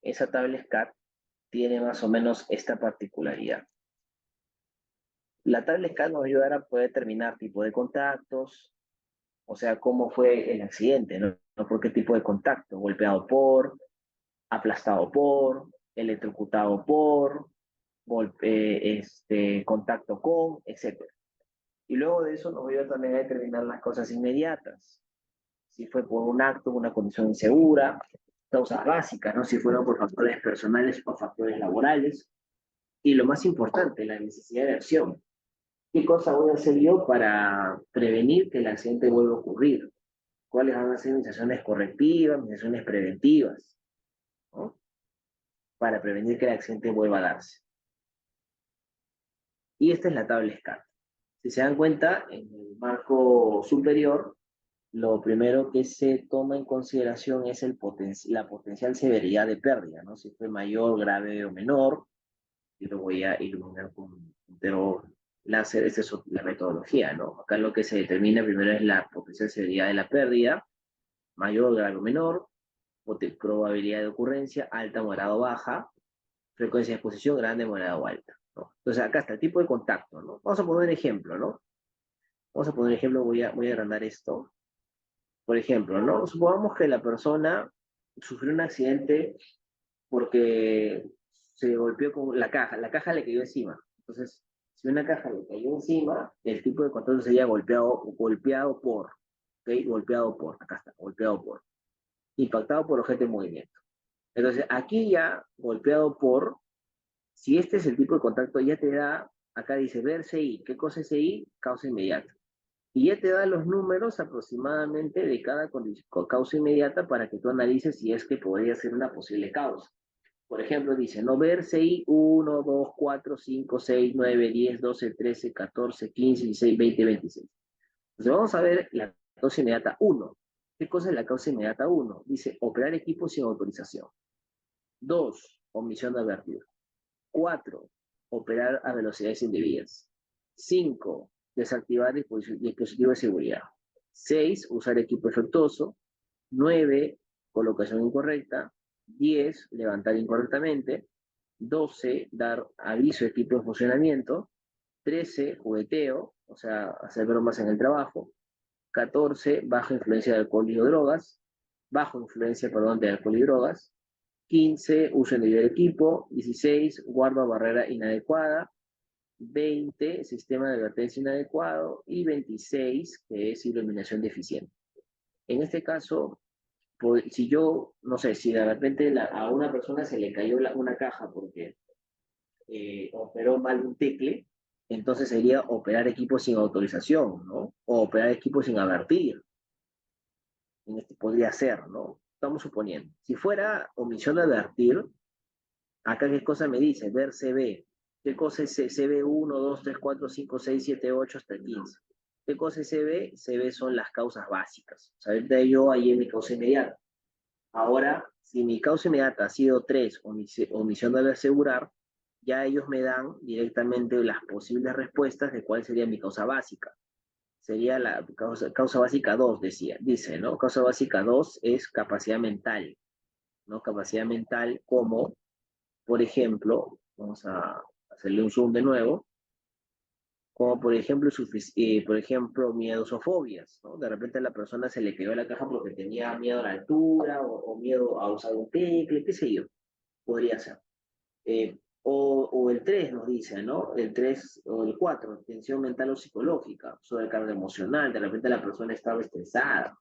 Esa tabla SCAT tiene más o menos esta particularidad. La tabla SCAT nos va a ayudar a poder determinar tipo de contactos, o sea, cómo fue el accidente, ¿no? ¿Por qué tipo de contacto? Golpeado por, aplastado por, electrocutado por, contacto con, etc. Y luego de eso nos ayuda también a determinar las cosas inmediatas. Si fue por un acto, una condición insegura, causas básicas, ¿no?, si fueron por factores personales o factores laborales. Y lo más importante, la necesidad de acción. ¿Qué cosa voy a hacer yo para prevenir que el accidente vuelva a ocurrir? ¿Cuáles van a ser mis acciones correctivas, mis acciones preventivas, ¿no?, para prevenir que el accidente vuelva a darse? Y esta es la tabla SCAT. Si se dan cuenta, en el marco superior, lo primero que se toma en consideración es la potencial severidad de pérdida, ¿no? Si fue mayor, grave o menor, y lo voy a iluminar con un puntero láser, esa es la metodología, ¿no? Acá lo que se determina primero es la potencial severidad de la pérdida, mayor, grave o menor, probabilidad de ocurrencia, alta, moderada o baja, frecuencia de exposición, grande, moderada o alta, ¿no? Entonces acá está el tipo de contacto, ¿no? Vamos a poner un ejemplo, ¿no? Vamos a poner un ejemplo, voy a agrandar esto. Por ejemplo, ¿no? Supongamos que la persona sufrió un accidente porque se golpeó con la caja le cayó encima. Entonces, si una caja le cayó encima, el tipo de contacto sería golpeado por, ¿ok? Golpeado por, acá está, golpeado por, impactado por objeto en movimiento. Entonces, aquí ya, golpeado por, si este es el tipo de contacto, ya te da, acá dice ver CI. ¿Qué cosa es CI? Causa inmediata. Y ya te da los números aproximadamente de cada causa inmediata para que tú analices si es que podría ser una posible causa. Por ejemplo, dice, no ver CI 1, 2, 4, 5, 6, 9, 10, 12, 13, 14, 15, 16, 20, 26. Entonces vamos a ver la causa inmediata 1. ¿Qué cosa es la causa inmediata 1? Dice, operar equipo sin autorización. 2, omisión de advertir. 4, operar a velocidades indebidas. 5, desactivar dispositivo de seguridad. 6, usar equipo efectuoso. 9, colocación incorrecta. 10, levantar incorrectamente. 12, dar aviso de equipo de funcionamiento. 13, jugueteo, o sea, hacer bromas en el trabajo. 14, baja influencia de alcohol y drogas. Bajo influencia, perdón, de alcohol y drogas. 15, uso indebido del equipo. 16, guarda barrera inadecuada. 20, sistema de advertencia inadecuado. Y 26, que es iluminación deficiente. En este caso, si yo, no sé, si de repente a una persona se le cayó una caja porque operó mal un tecle, entonces sería operar equipo sin autorización, ¿no? O operar equipo sin advertir. En este podría ser, ¿no? Estamos suponiendo. Si fuera omisión de advertir, acá qué cosa me dice, ver CB. ¿Qué cosa es CB 1, 2, 3, 4, 5, 6, 7, 8 hasta 15? ¿Qué cosa es CB? CB son las causas básicas. O sea, ahorita yo ahí en mi causa inmediata. Ahora, si mi causa inmediata ha sido 3, omisión de asegurar, ya ellos me dan directamente las posibles respuestas de cuál sería mi causa básica. Sería la causa básica 2, dice, ¿no? Causa básica 2 es capacidad mental, ¿no? Capacidad mental como, por ejemplo, vamos a hacerle un zoom de nuevo, como por ejemplo, miedos o fobias, ¿no? De repente a la persona se le quedó la caja porque tenía miedo a la altura o miedo a usar un tecle, qué sé yo, podría ser. O el 3 nos dice, ¿no? El 3 o el 4, tensión mental o psicológica, sobrecarga emocional, de repente la persona estaba estresada,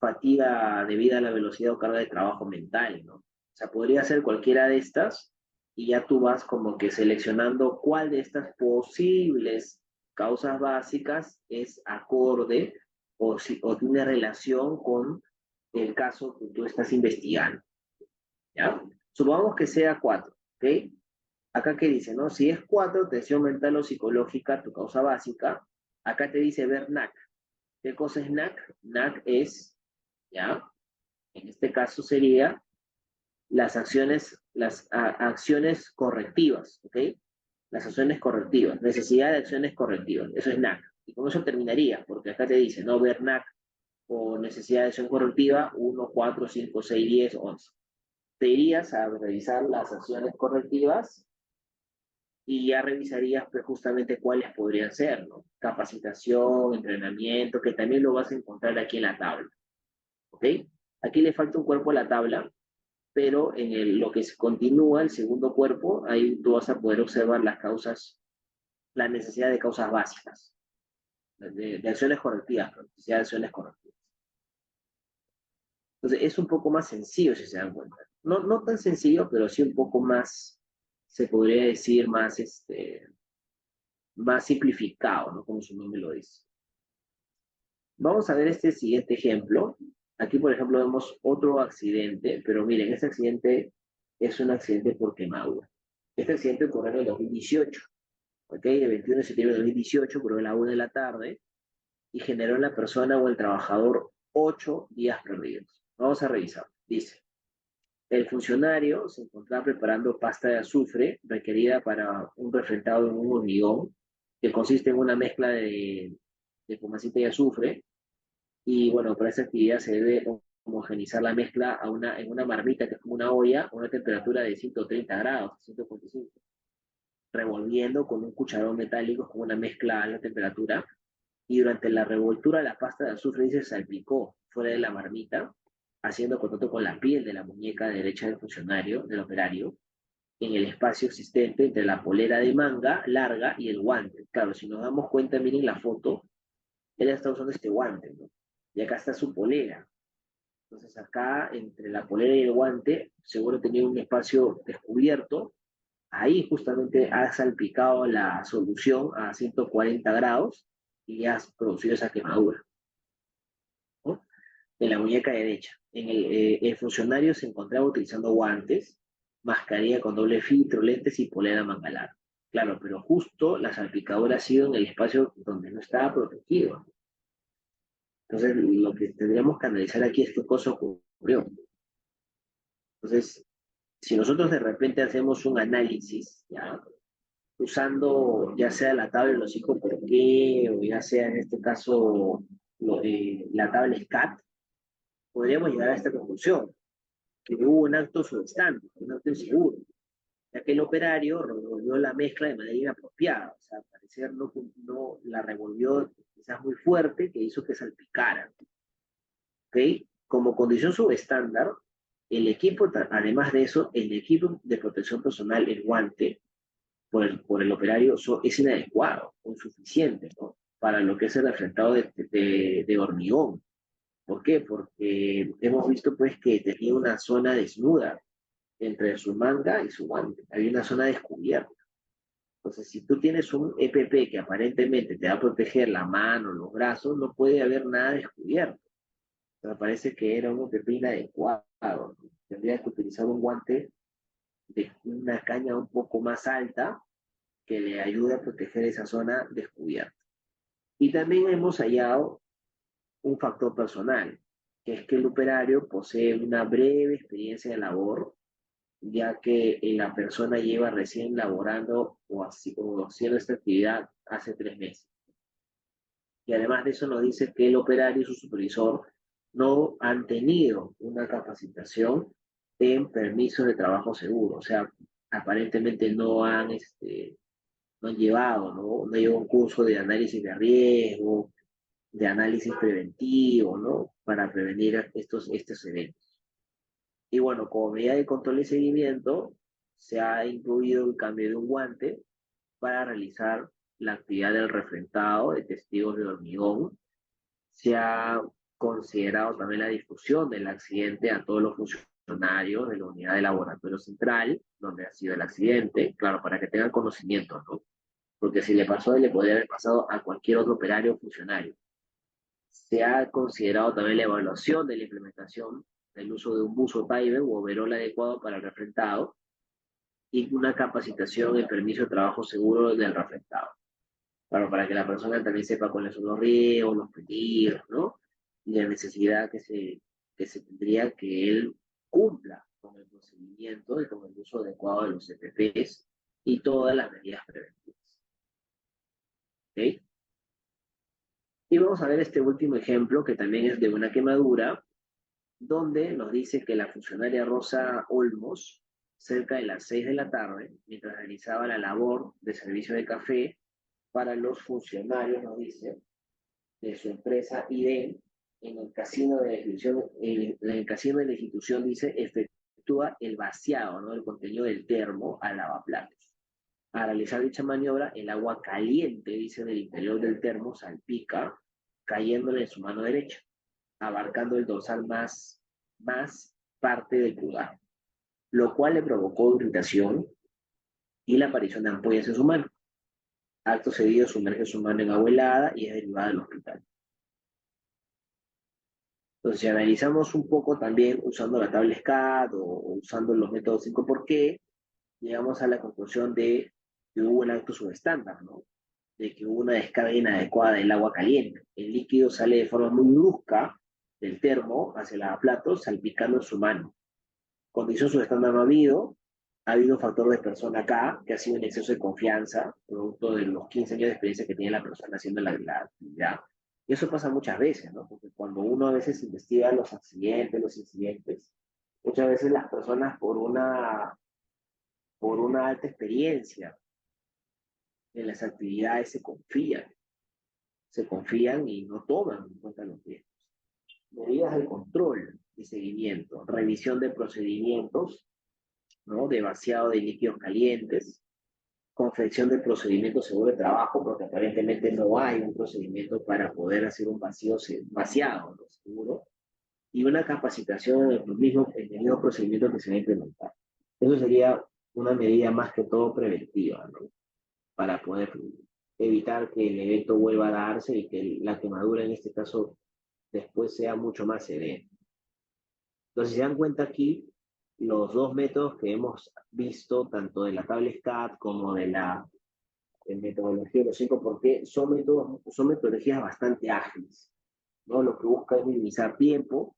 fatiga debido a la velocidad o carga de trabajo mental, ¿no? O sea, podría ser cualquiera de estas y ya tú vas como que seleccionando cuál de estas posibles causas básicas es acorde o tiene relación con el caso que tú estás investigando, ¿ya? Supongamos que sea 4, ¿ok? Acá que dice, ¿no? Si es 4, tensión mental o psicológica, tu causa básica, acá te dice ver NAC. ¿Qué cosa es NAC? NAC es, ¿ya? En este caso sería acciones correctivas, ¿ok? Las acciones correctivas, necesidad de acciones correctivas, eso es NAC. Y con eso terminaría, porque acá te dice, no ver NAC o necesidad de acción correctiva 1, 4, 5, 6, 10, 11. Te irías a revisar las acciones correctivas y ya revisarías pues, justamente cuáles podrían ser, ¿no? Capacitación, entrenamiento, que también lo vas a encontrar aquí en la tabla, ¿ok? Aquí le falta un cuerpo a la tabla, pero en lo que continúa el segundo cuerpo, ahí tú vas a poder observar las causas, la necesidad de causas básicas, de acciones correctivas, necesidad de acciones correctivas. Entonces es un poco más sencillo si se dan cuenta. No, no tan sencillo, pero sí un poco más, se podría decir, más simplificado, ¿no? Como su nombre lo dice. Vamos a ver este siguiente ejemplo. Aquí, por ejemplo, vemos otro accidente, pero miren, este accidente es un accidente por quemadura. Este accidente ocurrió en el 2018, ¿ok? El 21 de septiembre de 2018, ocurrió a la 1 de la tarde. y generó en la persona o el trabajador 8 días perdidos. Vamos a revisar. Dice, el funcionario se encontraba preparando pasta de azufre requerida para un refrentado en un hormigón, que consiste en una mezcla de fumacita y azufre. Y bueno, para esta actividad se debe homogenizar la mezcla en una marmita, que es como una olla, a una temperatura de 130 grados, 145, revolviendo con un cucharón metálico con una mezcla a alta temperatura. Y durante la revoltura la pasta de azufre se salpicó fuera de la marmita, haciendo contacto con la piel de la muñeca derecha del funcionario, del operario, en el espacio existente entre la polera de manga larga y el guante. Claro, si nos damos cuenta, miren la foto, él está usando este guante, ¿no? Y acá está su polera. Entonces acá, entre la polera y el guante, seguro tenía un espacio descubierto. Ahí justamente ha salpicado la solución a 140 grados y ha producido esa quemadura, ¿no? En la muñeca derecha. El funcionario se encontraba utilizando guantes, mascarilla con doble filtro, lentes y polera manga larga. Claro, pero justo la salpicadura ha sido en el espacio donde no estaba protegido. Entonces, lo que tendríamos que analizar aquí es qué cosa ocurrió. Entonces, si nosotros de repente hacemos un análisis, ¿ya? Usando ya sea la tabla de los 5 por qué, o ya sea en este caso la tabla SCAT, podríamos llegar a esta conclusión, que hubo un acto substante, un acto inseguro, ya que el operario revolvió la mezcla de manera inapropiada, o sea, al parecer no la revolvió quizás muy fuerte, que hizo que salpicara, ¿ok? Como condición subestándar, el equipo, además de eso, el equipo de protección personal, el guante, por el operario es inadecuado o insuficiente, ¿no? Para lo que es el refractado de hormigón. ¿Por qué? Porque hemos visto pues que tenía una zona desnuda entre su manga y su guante. Había una zona descubierta. Entonces, si tú tienes un EPP que aparentemente te va a proteger la mano, los brazos, no puede haber nada descubierto. Me parece que era un EPP inadecuado. Tendría que utilizar un guante de una caña un poco más alta que le ayude a proteger esa zona descubierta. Y también hemos hallado un factor personal, que es que el operario posee una breve experiencia de labor, ya que la persona lleva recién laborando o haciendo esta actividad hace 3 meses. Y además de eso nos dice que el operario y su supervisor no han tenido una capacitación en permisos de trabajo seguro, o sea, aparentemente no han llevado, ¿no? No lleva un curso de análisis de riesgo, de análisis preventivo, ¿no? Para prevenir estos eventos. Y bueno, como medida de control y seguimiento, se ha incluido el cambio de un guante para realizar la actividad del refrentado de testigos de hormigón. Se ha considerado también la difusión del accidente a todos los funcionarios de la unidad de laboratorio central, donde ha sido el accidente, claro, para que tengan conocimiento, ¿no? Porque si le pasó, le podría haber pasado a cualquier otro operario o funcionario. Se ha considerado también la evaluación de la implementación del uso de un buzo Tiber u overol adecuado para el refrentado y una capacitación en permiso de trabajo seguro del refrentado. Claro, para que la persona también sepa cuáles son los riesgos, los peligros, ¿no? Y la necesidad que se tendría que él cumpla con el procedimiento y con el uso adecuado de los EPPs y todas las medidas preventivas. ¿Ok? Y vamos a ver este último ejemplo, que también es de una quemadura, donde nos dice que la funcionaria Rosa Olmos, cerca de las 6 de la tarde, mientras realizaba la labor de servicio de café para los funcionarios, nos dice, de su empresa IDEM, en el casino de la institución, dice, efectúa el vaciado, ¿no?, del contenido del termo al lavaplatos. Al realizar dicha maniobra, el agua caliente, dice, del interior del termo salpica, cayéndole en su mano derecha, abarcando el dorsal más parte del pulgar, lo cual le provocó irritación y la aparición de ampollas en su mano. Acto seguido, sumerge su mano en agua helada y es derivada del hospital. Entonces, si analizamos un poco también usando la tabla SCAT o usando los métodos 5 por qué, llegamos a la conclusión de que hubo un acto subestándar, ¿no? de que hubo una descarga inadecuada del agua caliente. El líquido sale de forma muy brusca del termo hacia el lavaplatos, salpicando en su mano. Condición subestándar no ha habido un factor de persona acá, que ha sido un exceso de confianza, producto de los 15 años de experiencia que tiene la persona haciendo la actividad. Y eso pasa muchas veces, ¿no? Porque cuando uno a veces investiga los accidentes, los incidentes, muchas veces las personas por una alta experiencia en las actividades se confían y no toman en cuenta los riesgos. Medidas de control y seguimiento, revisión de procedimientos, ¿no? De vaciado de líquidos calientes, confección del procedimiento seguro de trabajo, porque aparentemente no hay un procedimiento para poder hacer un vaciado, ¿no? Seguro, y una capacitación en el mismo procedimiento que se va a implementar. Eso sería una medida más que todo preventiva, ¿no? Para poder evitar que el evento vuelva a darse y que la quemadura en este caso después sea mucho más severa. Entonces, si se dan cuenta aquí, los dos métodos que hemos visto, tanto de la tabla SCAT como de la metodología de los 5 por qué, son metodologías bastante ágiles, ¿no? Lo que busca es minimizar tiempo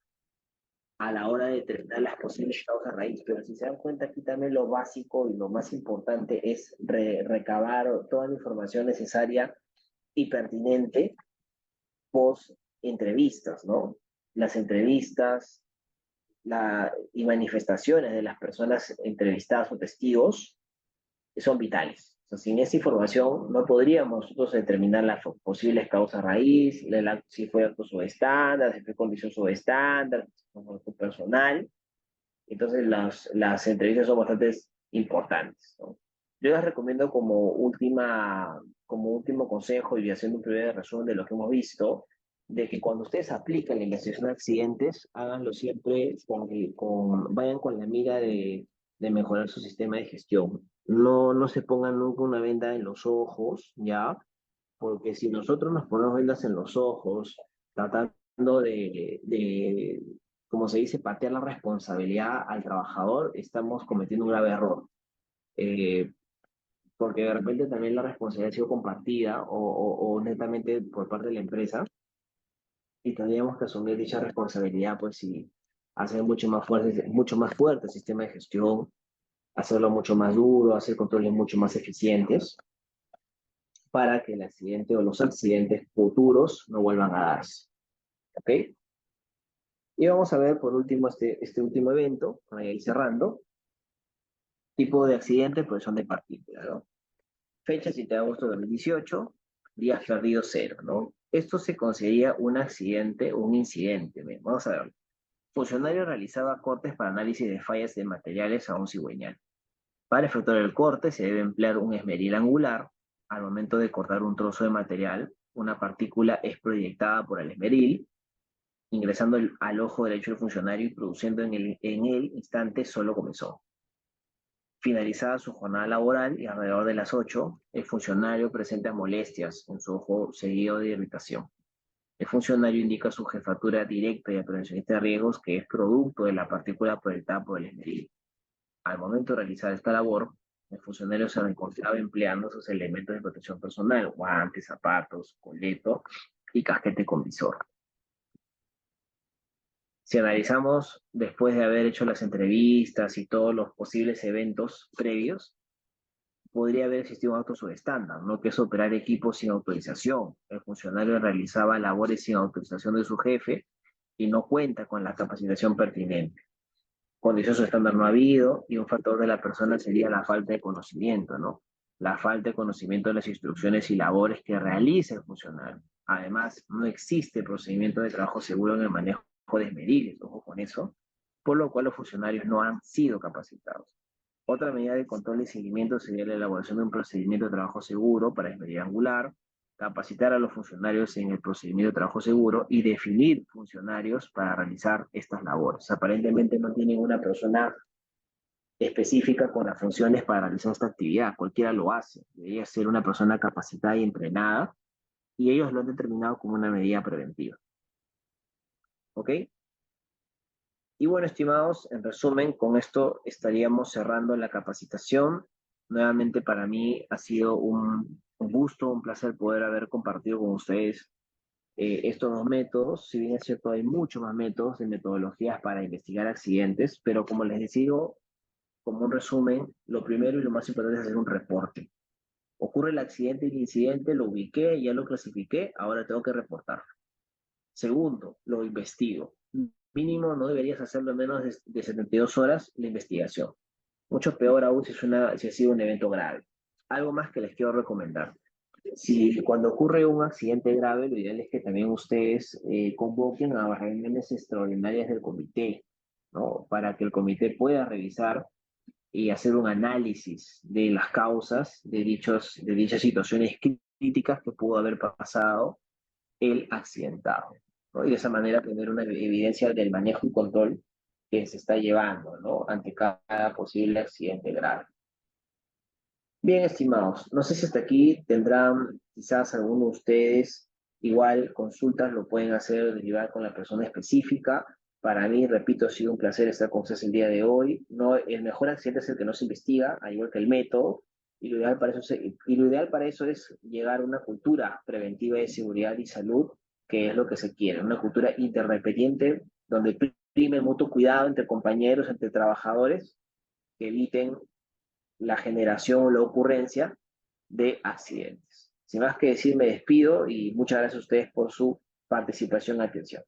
a la hora de determinar las posibles causas raíz, pero si se dan cuenta aquí también lo básico y lo más importante es recabar toda la información necesaria y pertinente post entrevistas, ¿no? Las entrevistas y manifestaciones de las personas entrevistadas o testigos son vitales. O sea, sin esa información no podríamos nosotros determinar las posibles causas raíz, si fue acto subestándar, si fue condición subestándar, si fue acto personal. Entonces las entrevistas son bastante importantes, ¿no? Yo les recomiendo como último consejo y haciendo un breve resumen de lo que hemos visto, de que cuando ustedes aplican la investigación de accidentes, háganlo siempre vayan con la mira de mejorar su sistema de gestión. No se pongan nunca una venda en los ojos, ¿ya? Porque si nosotros nos ponemos vendas en los ojos, tratando como se dice, patear la responsabilidad al trabajador, estamos cometiendo un grave error. Eh, Porque de repente también la responsabilidad ha sido compartida o netamente por parte de la empresa y tendríamos que asumir dicha responsabilidad, pues y hacer mucho más fuerte el sistema de gestión, hacerlo mucho más duro, hacer controles mucho más eficientes para que el accidente o los accidentes futuros no vuelvan a darse. ¿Ok? Y vamos a ver por último este último evento, para ir cerrando. Tipo de accidente, presión de partículas, ¿no? Fecha 7 de agosto de 2018, días perdidos 0, ¿no? Esto se consideraría un accidente o un incidente. Bien, vamos a ver. Funcionario realizaba cortes para análisis de fallas de materiales a un cigüeñal. Para efectuar el corte se debe emplear un esmeril angular. Al momento de cortar un trozo de material, una partícula es proyectada por el esmeril, ingresando al ojo derecho del funcionario y produciendo en el instante solo comenzó. Finalizada su jornada laboral y alrededor de las 8, el funcionario presenta molestias en su ojo seguido de irritación. El funcionario indica a su jefatura directa y a prevencionista de riesgos que es producto de la partícula proyectada por el esmeril. Al momento de realizar esta labor, el funcionario se encontraba empleando sus elementos de protección personal, guantes, zapatos, coleto y casquete con visor. Si analizamos después de haber hecho las entrevistas y todos los posibles eventos previos, podría haber existido un acto subestándar, ¿no? Que es operar equipos sin autorización. El funcionario realizaba labores sin autorización de su jefe y no cuenta con la capacitación pertinente. Condición subestándar no ha habido y un factor de la persona sería la falta de conocimiento, ¿no? La falta de conocimiento de las instrucciones y labores que realiza el funcionario. Además, no existe procedimiento de trabajo seguro en el manejo de esmeriles, ojo con eso, por lo cual los funcionarios no han sido capacitados. Otra medida de control y seguimiento sería la elaboración de un procedimiento de trabajo seguro para esmeril angular, capacitar a los funcionarios en el procedimiento de trabajo seguro y definir funcionarios para realizar estas labores. Aparentemente no tienen una persona específica con las funciones para realizar esta actividad, cualquiera lo hace. Debería ser una persona capacitada y entrenada y ellos lo han determinado como una medida preventiva. ¿Ok? Y bueno, estimados, en resumen, con esto estaríamos cerrando la capacitación. Nuevamente para mí ha sido un Un gusto, un placer poder haber compartido con ustedes estos dos métodos. Si bien es cierto, hay muchos más métodos y metodologías para investigar accidentes, pero como les digo, como un resumen, lo primero y lo más importante es hacer un reporte. Ocurre el accidente y el incidente, lo ubiqué, ya lo clasifiqué, ahora tengo que reportarlo. Segundo, lo investigo. Mínimo no deberías hacerlo en menos de 72 horas la investigación. Mucho peor aún si ha sido un evento grave. Algo más que les quiero recomendar. Si cuando ocurre un accidente grave, lo ideal es que también ustedes convoquen a reuniones extraordinarias del comité, ¿no? Para que el comité pueda revisar y hacer un análisis de las causas de dichas situaciones críticas que pudo haber pasado el accidentado, ¿no? Y de esa manera tener una evidencia del manejo y control que se está llevando, ¿no? Ante cada posible accidente grave. Bien, estimados, no sé si hasta aquí tendrán quizás alguno de ustedes igual consultas, lo pueden hacer, derivar con la persona específica. Para mí, repito, ha sido un placer estar con ustedes el día de hoy. No, el mejor accidente es el que no se investiga, al igual que el método, y lo ideal para eso es llegar a una cultura preventiva de seguridad y salud, que es lo que se quiere, una cultura interdependiente donde prime el mutuo cuidado entre compañeros, entre trabajadores, que eviten la generación o la ocurrencia de accidentes. Sin más que decir, me despido y muchas gracias a ustedes por su participación y atención.